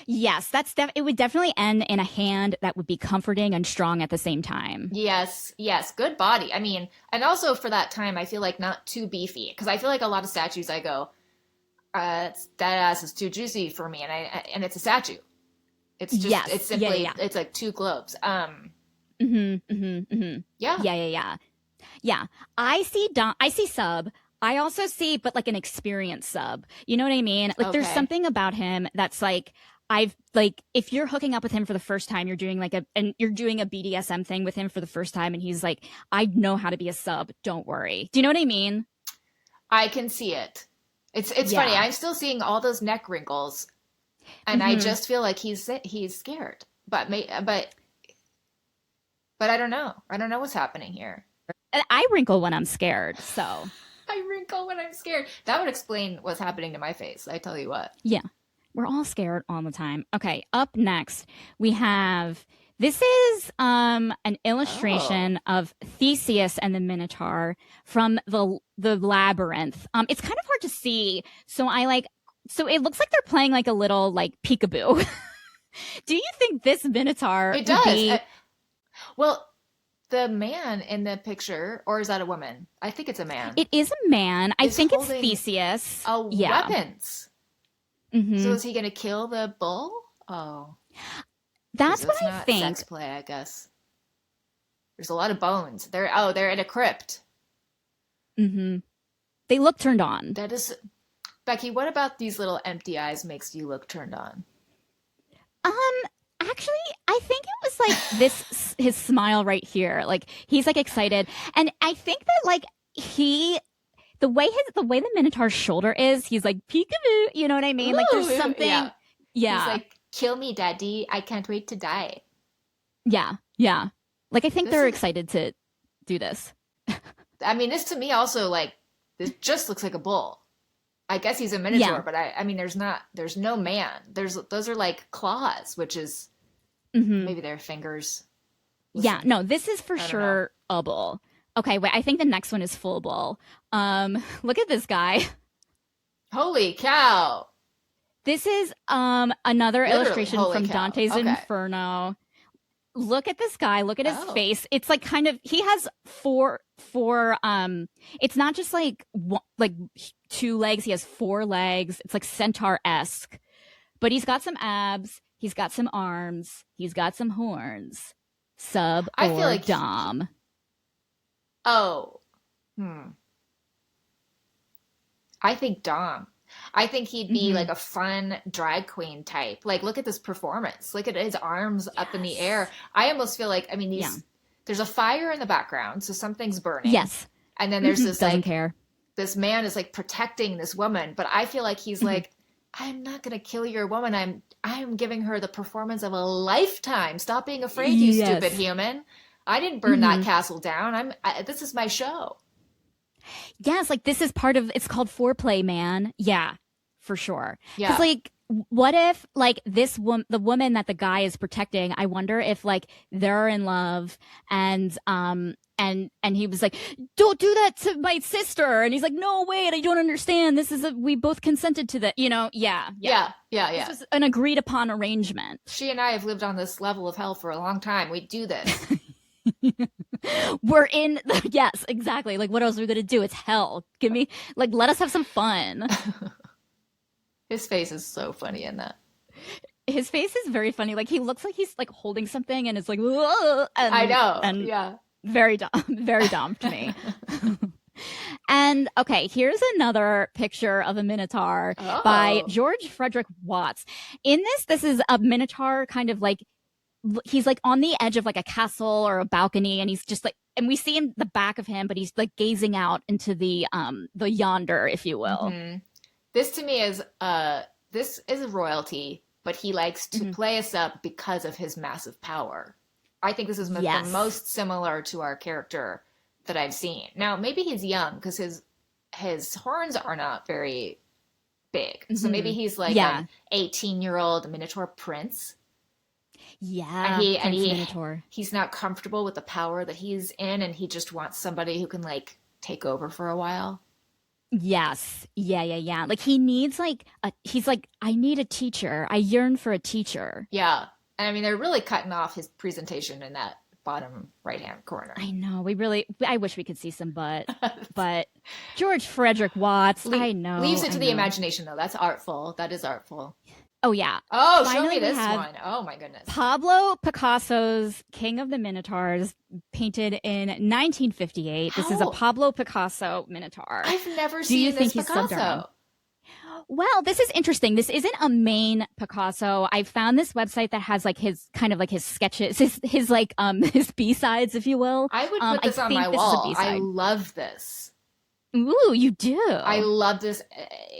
Yes. It would definitely end in a hand that would be comforting and strong at the same time. Yes, yes, good body. I mean, and also for that time, I feel like not too beefy because I feel like a lot of statues I go, that ass is too juicy for me, and it's a statue. It's Yes. Yeah. simply Yeah. it's like two globes. Yeah. Yeah. Yeah. Yeah. Yeah. Yeah. I see sub. I also see but like an experienced sub. You know what I mean? Like there's Okay. something about him that's like I've like if you're hooking up with him for the first time, you're doing a BDSM thing with him for the first time and he's like, I know how to be a sub, don't worry. Do you know what I mean? I can see it. It's funny. Yeah. I'm still seeing all those neck wrinkles, and I Hmm. just feel like he's scared. But I don't know. I don't know what's happening here. And I wrinkle when I'm scared, so I wrinkle when I'm scared. That would explain what's happening to my face. I tell you what. yeah. We're all scared all the time. Okay, up next, we have this is an Oh, illustration of Theseus and the Minotaur from the labyrinth. It's kind of hard to see, so it looks like they're playing like a little like peekaboo. Do you think this Minotaur it would does. be Well, the man in the picture, or is that a woman? I think it's a man. it is a man. I Is think it's holding Theseus. Yeah. weapons. So Hmm. is he gonna kill the bull? Oh, That's so what it's I not sex think. play, I guess. There's a lot of bones. They're in a crypt. Hmm. They look turned on. That is Becky, what about these little empty eyes makes you look turned on? Um, actually, I think it was like his smile right here. Like he's like excited. And I think that like he the way the Minotaur's shoulder is, he's like peekaboo, you know what I mean? Like there's Ooh, something, yeah. He's yeah, like, kill me, daddy. I can't wait to die. yeah, yeah. Like I think This they're is, excited to do this. I mean, this to me also like, this just looks like a bull. I guess he's a Yeah. minotaur, but I mean, there's no man. Those are like claws, which is Hmm. maybe their fingers. Yeah. Listen, No, this is for I don't know. sure a bull. Okay, wait. I think the next one is full bull. Look at this guy. Holy cow! This is another Literally, illustration holy from cow. Dante's Okay. Inferno. Look at this guy. Look at his Oh, face. It's like kind of he has four it's not just like like two legs. He has four legs. It's like centaur-esque. But he's got some abs, he's got some arms, he's got some horns. Sub I feel or like. dom. Oh, hmm. I think Dom. I think he'd be Hmm. like a fun drag queen type. Like, look at this performance. Look at his arms up in the air. Yes. I almost feel like, I mean, Yeah. there's a fire in the background, so something's burning. Yes. And then there's Hmm. this Doesn't like, care. this man is like protecting this woman, but I feel like he's Hmm. like, I'm not gonna kill your woman. I'm giving her the performance of a lifetime. Stop being afraid, you stupid Yes. human. I didn't burn that Hmm. castle down. This is my show. Yes, like this is part of it's called foreplay, man. Yeah, for sure. Because Yeah. like, what if like the woman that the guy is protecting? I wonder if like they're in love and he was like, "Don't do that to my sister," and he's like, "No, wait, I don't understand. This is we both consented to that." You know? Yeah, yeah. Yeah. Yeah. This Yeah. was an agreed upon arrangement. She and I have lived on this level of hell for a long time. We do this. We're in. Yes, exactly. Like, what else are we gonna do? It's hell. Give me like, let us have some fun. His face is so funny in that. His face is very funny. Like he looks like he's like holding something and it's like "Whoa," I know. and Yeah. very dumb, very dumb to me. And okay, here's another picture of a Minotaur by Oh. George Frederick Watts. In this is a Minotaur kind of like he's like on the edge of like a castle or a balcony and he's just like and we see him the back of him but he's like gazing out into the yonder if you will. Hmm. This to me is this is royalty, but he likes to Mhm. play us up because of his massive power. I think this is the Yes. most similar to our character that I've seen. Now, maybe he's young because his horns are not very big. So maybe Mhm. he's like Yeah. an 18-year-old Minotaur prince and Yeah, Prince Minotaur. he's not comfortable with the power that he's in and he just wants somebody who can like take over for a while. Yes. Yeah, yeah, yeah. Like he needs like he's like I need a teacher. I yearn for a teacher. Yeah. And I mean, they're really cutting off his presentation in that bottom right-hand corner. I know. I wish we could see some butt. But George Frederick Watts, I know. Leaves it I to the know. imagination, though. That's artful. That is artful. Oh yeah. Oh, show Finally me we this have one. Oh, my goodness. Pablo Picasso's King of the Minotaurs, painted in 1958. This is a How? Pablo Picasso Minotaur. I've never Do you seen think this he's subbed our own? Picasso. Well, this is interesting. This isn't a main Picasso. I found this website that has like his kind of like his sketches, his like his B-sides, if you will. I would put I this on think my this is a wall. I B-side. love this. Ooh, you do. I love this.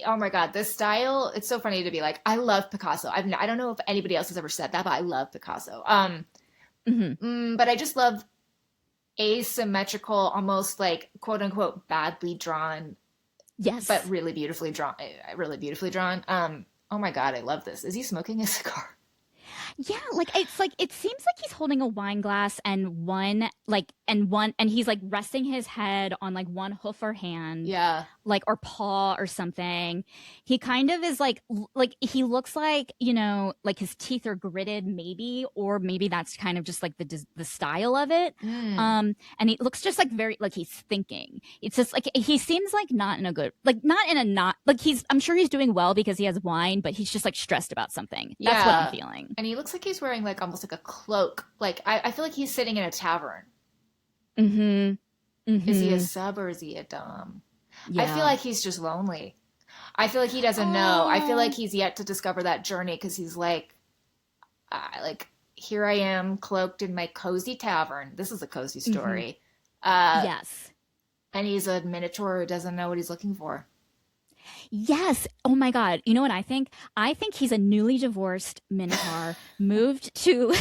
Oh my God, this style. It's so funny to be like, I love Picasso. I don't know if anybody else has ever said that, but I love Picasso. But I just love asymmetrical, almost like quote unquote badly drawn, Yes. but really beautifully drawn. Really beautifully drawn. Oh my God, I love this. Is he smoking a cigar? Yeah, like it seems like he's holding a wine glass and and he's like resting his head on like one hoof or hand, Yeah. like or paw or something. He kind of is like he looks like, you know, like his teeth are gritted maybe, or maybe that's kind of just like the style of it. And he looks just like very like he's thinking. It's just like he seems like not in a good not in a not like I'm sure he's doing well because he has wine, but he's just like stressed about something. That's what I'm feeling. And he looks like he's wearing like almost like a cloak. Like I feel like he's sitting in a tavern. Mm-hmm. Is he a Mm-hmm. sub or is he a dom? I Yeah. feel like he's just lonely. I feel like he doesn't know. I feel Oh. like he's yet to discover that journey because he's like here I am cloaked in my cozy tavern. This is a cozy story. Yes. And he's a Minotaur who doesn't know what he's looking for. Yes. Oh my God. You know what I think? I think he's a newly divorced Minotaur, moved to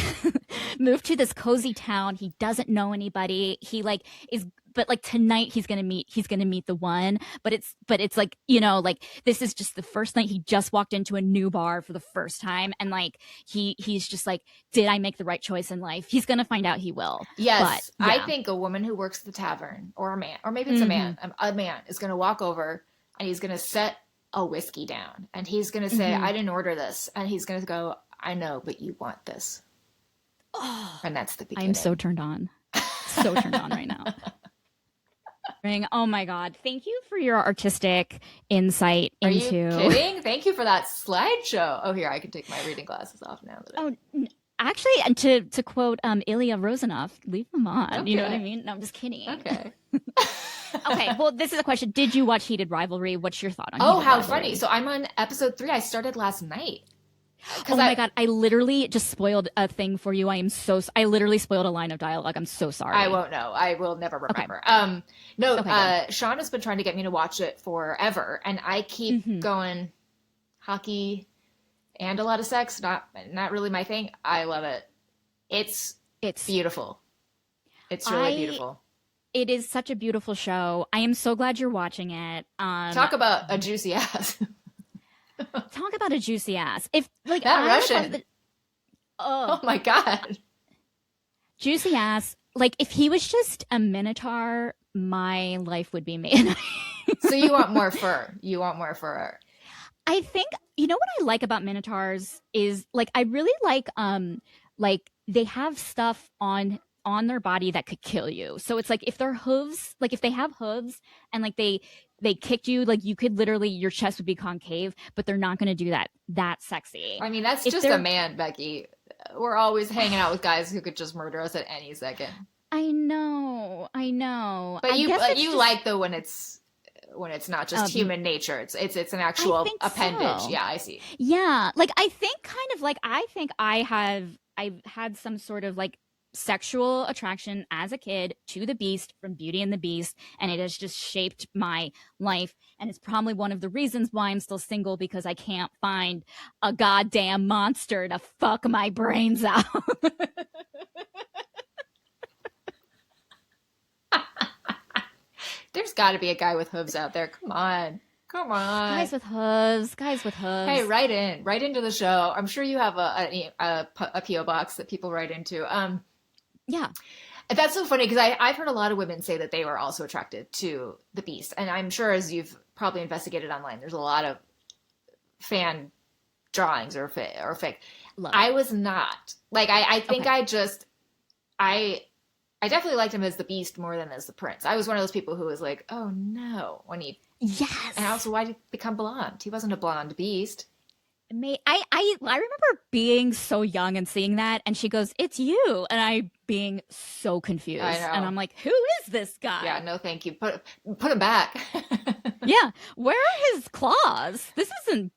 moved to this cozy town. He doesn't know anybody. He like is but like tonight he's gonna meet the one. But it's like, like this is just the first night. He just walked into a new bar for the first time, and like he's just like, did I make the right choice in life? He's gonna find out he will. But Yes, I yeah. think a woman who works at the tavern, or a man, or maybe it's Mm-hmm. a man is going to walk over and he's going to set a whiskey down and he's going to say, Mm-hmm. I didn't order this. And he's going to go, I know, but you want this. Oh, And that's the I'm so beginning. turned on. So turned on right now. Oh my God. Thank you for your artistic insight Are you into. kidding? Thank you for that slideshow. Oh, here, I can take my reading glasses off now. Oh, actually, and to quote Ilya Rozanov, leave them on. You know what I Okay. mean? No, I'm just kidding. Okay. Okay, well, this is a question. Did you watch Heated Rivalry? What's your thought on Oh, Heated how Rivalry? funny. So I'm on episode 3. I started last night. Oh Because my God, I literally just spoiled a thing for you. I literally spoiled a line of dialogue. I'm so sorry. I won't know. I will never Okay. remember. No, Okay, good. Sean has been trying to get me to watch it forever, and I keep Hmm. going, hockey and a lot of sex, not really my thing. I love it. It's It's beautiful. It's really I beautiful. it is such a beautiful show. I am so glad you're watching it. Talk about a juicy ass. Talk about a juicy ass. If like That I would love Russian. the Oh my God. juicy ass. Like if he was just a minotaur, my life would be made. So you want more fur. You want more fur. I think you know what I like about minotaurs is like I really like they have stuff on their body that could kill you. So it's like if their hooves, like if they have hooves and like they kicked you, like you could literally your chest would be concave, but they're not going to do that sexy. I mean, that's If just a they're man, Becky. We're always hanging out with guys who could just murder us at any second. I know, I know. But I guess it's you just like though when it's not just um human nature. It's an I actual think appendage. so. Yeah, I see. Yeah, like I think kind of like I think I've had some sort of like sexual attraction as a kid to the beast from Beauty and the Beast, and it has just shaped my life, and it's probably one of the reasons why I'm still single because I can't find a goddamn monster to fuck my brains out. There's got to be a guy with hooves out there. Come on. Come on. Guys with hooves, guys with Hey, hooves. write into the show. I'm sure you have a PO box that people write into. Yeah. That's so funny because I've heard a lot of women say that they were also attracted to the beast, and I'm sure as you've probably investigated online, there's a lot of fan drawings or fake. Love I it. was not like I think Okay. I I definitely liked him as the beast more than as the prince. I was one of those people who was like, oh no, when he and Yes. also why did he become blonde? He wasn't a blonde beast. I remember being so young and seeing that, and she goes, "It's you," and I being so I confused, and know. I'm like, "Who is this Yeah, guy?" no, thank you. Put him back. Yeah, where are his claws? This isn't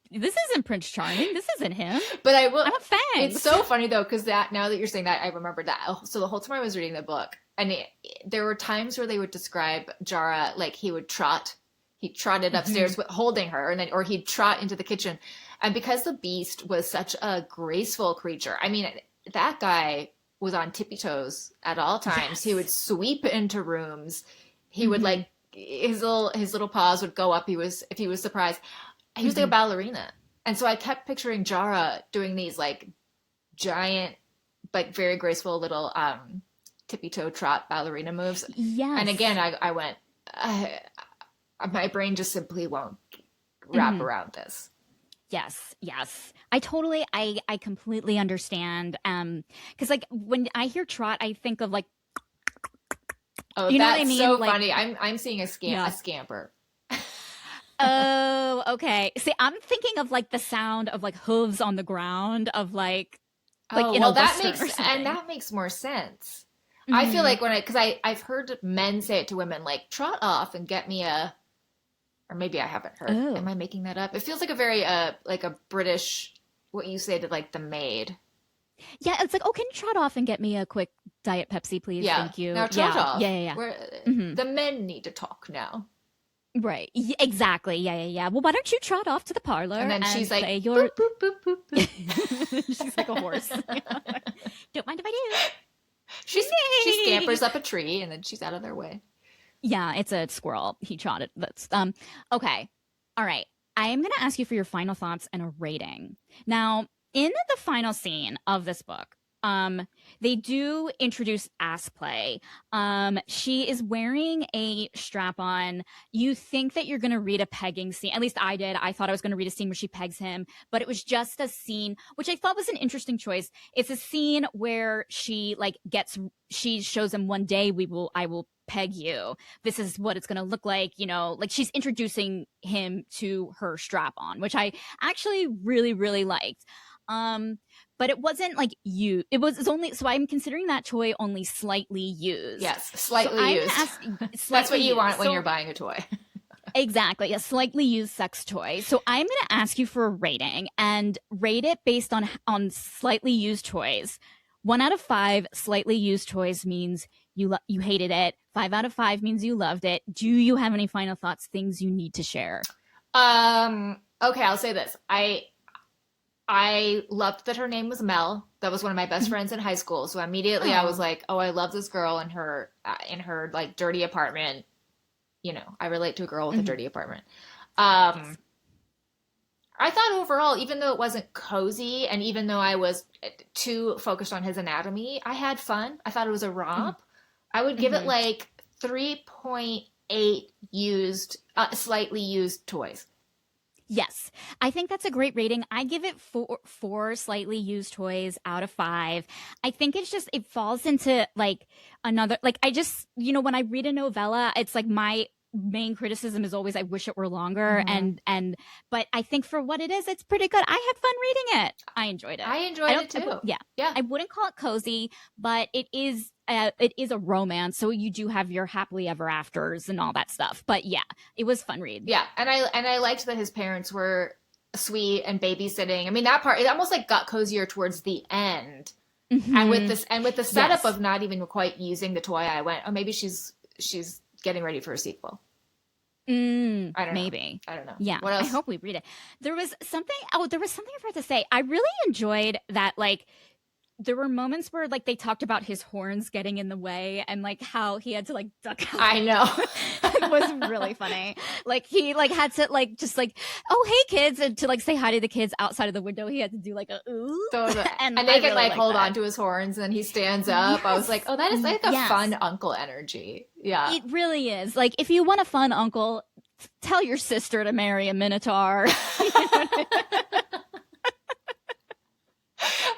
Prince Charming. This isn't him. But I will. I want It's fangs. so funny though, because that now that you're saying that, I remember that. So the whole time I was reading the book, and there were times where they would describe Jara like he would trot. He trotted Mhm. upstairs holding her, and then or he'd trot into the kitchen. And because the beast was such a graceful creature, I mean, that guy was on tippy toes at all times. He would Yes. sweep into rooms. He would Hmm. like his little paws would go up. He was if he was surprised. He was like a Hmm. ballerina. And so I kept picturing Jara doing these like giant, but very graceful little tippy toe trot ballerina moves. And again, Yes. I went, my brain just simply won't wrap Hmm. around this. Yes, yes. I completely understand. Because like when I hear trot, I think of like, Oh, you know what I that's so mean? Like, funny. I'm seeing a yeah. scamper. Oh, okay. See, I'm thinking of like the sound of like hooves on the ground of like Oh, in a well, that western or something. makes more sense. I feel Hmm. like because I've heard men say it to women like trot off and get me a or maybe I haven't heard. Am Oh, I making that up? It feels like a very like a British what you say to like the maid. yeah. It's like, oh, can you trot off and get me a quick Diet Pepsi, please. Yeah. Thank you. Now talk off. Yeah. Mm-hmm. The men need to talk now. Right. Exactly. Yeah. Well, why don't you trot off to the parlor And then she's like, play your... boop, boop, boop, boop, boop. She's like a horse. Don't mind if I do. She scampers up a tree and then she's out of their way. Yeah, it's a squirrel. He trotted. That's okay. All right. I am going to ask you for your final thoughts and a rating. Now, in the final scene of this book, they do introduce ass play. She is wearing a strap on. You think that you're going to read a pegging scene. At least I did. I thought I was going to read a scene where she pegs him, but it was just a scene, which I thought was an interesting choice. It's a scene where she shows him, one day I will peg you. This is what it's going to look like. Like she's introducing him to her strap on, which I actually really, really liked. But it wasn't like it's only, so I'm considering that toy only slightly used. Yes, slightly used. That's what you want when you're buying a toy. Exactly, a slightly used sex toy. So I'm going to ask you for a rating and rate it based on slightly used toys. 1 out of 5 slightly used toys means you hated it. 5 out of 5 means you loved it. Do you have any final thoughts, things you need to share? Okay, I'll say this. I loved that her name was Mel. That was one of my best friends in high school. So immediately I was like, oh, I love this girl in her like dirty apartment. I relate to a girl with a dirty apartment. I thought overall, even though it wasn't cozy and even though I was too focused on his anatomy, I had fun. I thought it was a romp. I would give it like 3.8 slightly used toys. Yes, I think that's a great rating. I give it four slightly used toys out of 5. I think it falls into like another, like I just, when I read a novella, it's like my main criticism is always I wish it were longer, but I think for what it is, it's pretty good. I had fun reading it. I enjoyed it. I enjoyed it too. Yeah. I wouldn't call it cozy, but it is a romance, so you do have your happily ever afters and all that stuff. But yeah, it was fun read. Yeah, and I liked that his parents were sweet and babysitting. I mean, that part, it almost like got cozier towards the end. And with the setup of not even quite using the toy, I went, oh, maybe she's getting ready for a sequel. I don't know. Maybe. I don't know. Yeah. What else? I hope we read it. There was something I forgot to say. I really enjoyed that, like, there were moments where like they talked about his horns getting in the way and like how he had to like duck out. I know. It was really funny. Like he like had to like just like, oh hey kids, and to like say hi to the kids outside of the window, he had to do like a ooh. And they can like hold on to his horns and then he stands up. Yes. I was like, oh, that is like a fun uncle energy. Yeah. It really is. Like if you want a fun uncle, tell your sister to marry a Minotaur.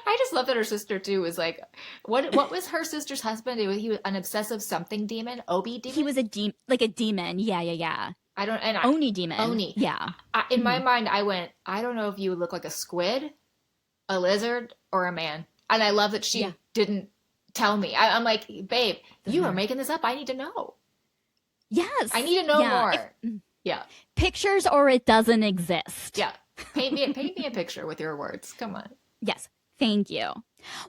I just love that her sister too was like, what was her sister's husband? He was an obsessive something demon, Obi demon. He was a demon. Yeah. Oni demon. Oni. Yeah. In my mind, I went, I don't know if you would look like a squid, a lizard, or a man. And I love that she didn't tell me. I'm like, babe, you are making this up. I need to know. Yes. I need to know more. Yeah. Pictures or it doesn't exist. Yeah. Paint me a picture with your words. Come on. Yes. Thank you.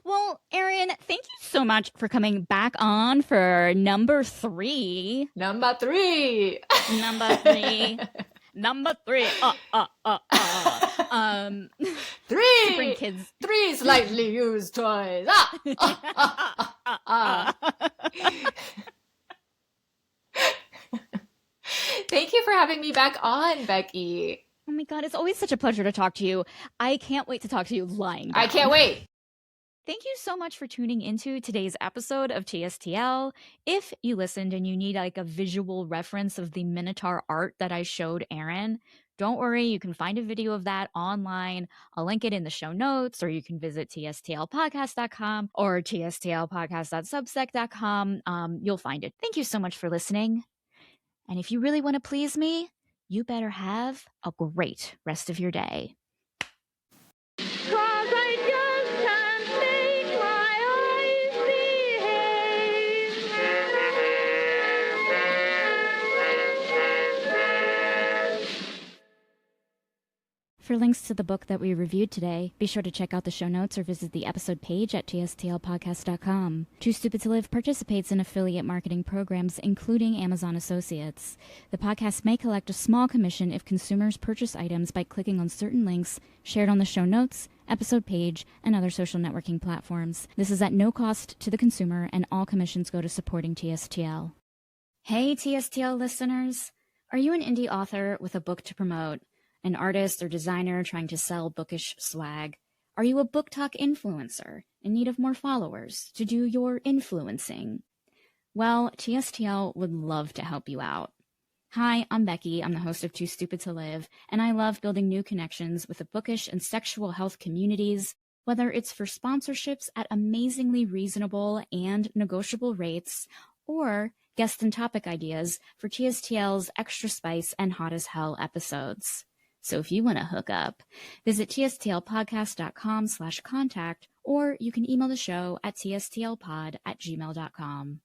Well, Erin, thank you so much for coming back on for number 3. Number 3. Number 3. Number 3. 3. To bring kids. 3 slightly used toys. Thank you for having me back on, Becky. Oh my God, it's always such a pleasure to talk to you. I can't wait to talk to you lying down. I can't wait. Thank you so much for tuning into today's episode of TSTL. If you listened and you need like a visual reference of the Minotaur art that I showed Erin, don't worry, you can find a video of that online. I'll link it in the show notes, or you can visit tstlpodcast.com or tstlpodcast.substack.com. You'll find it. Thank you so much for listening. And if you really want to please me, you better have a great rest of your day. For links to the book that we reviewed today, be sure to check out the show notes or visit the episode page at tstlpodcast.com. Too Stupid to Live participates in affiliate marketing programs, including Amazon Associates. The podcast may collect a small commission if consumers purchase items by clicking on certain links shared on the show notes, episode page, and other social networking platforms. This is at no cost to the consumer, and all commissions go to supporting TSTL. Hey, TSTL listeners! Are you an indie author with a book to promote? An artist or designer trying to sell bookish swag? Are you a book talk influencer in need of more followers to do your influencing? Well, TSTL would love to help you out. Hi, I'm Becky. I'm the host of Too Stupid to Live, and I love building new connections with the bookish and sexual health communities, whether it's for sponsorships at amazingly reasonable and negotiable rates, or guest and topic ideas for TSTL's Extra Spice and Hot as Hell episodes. So if you want to hook up, visit tstlpodcast.com/contact, or you can email the show at tstlpod@gmail.com.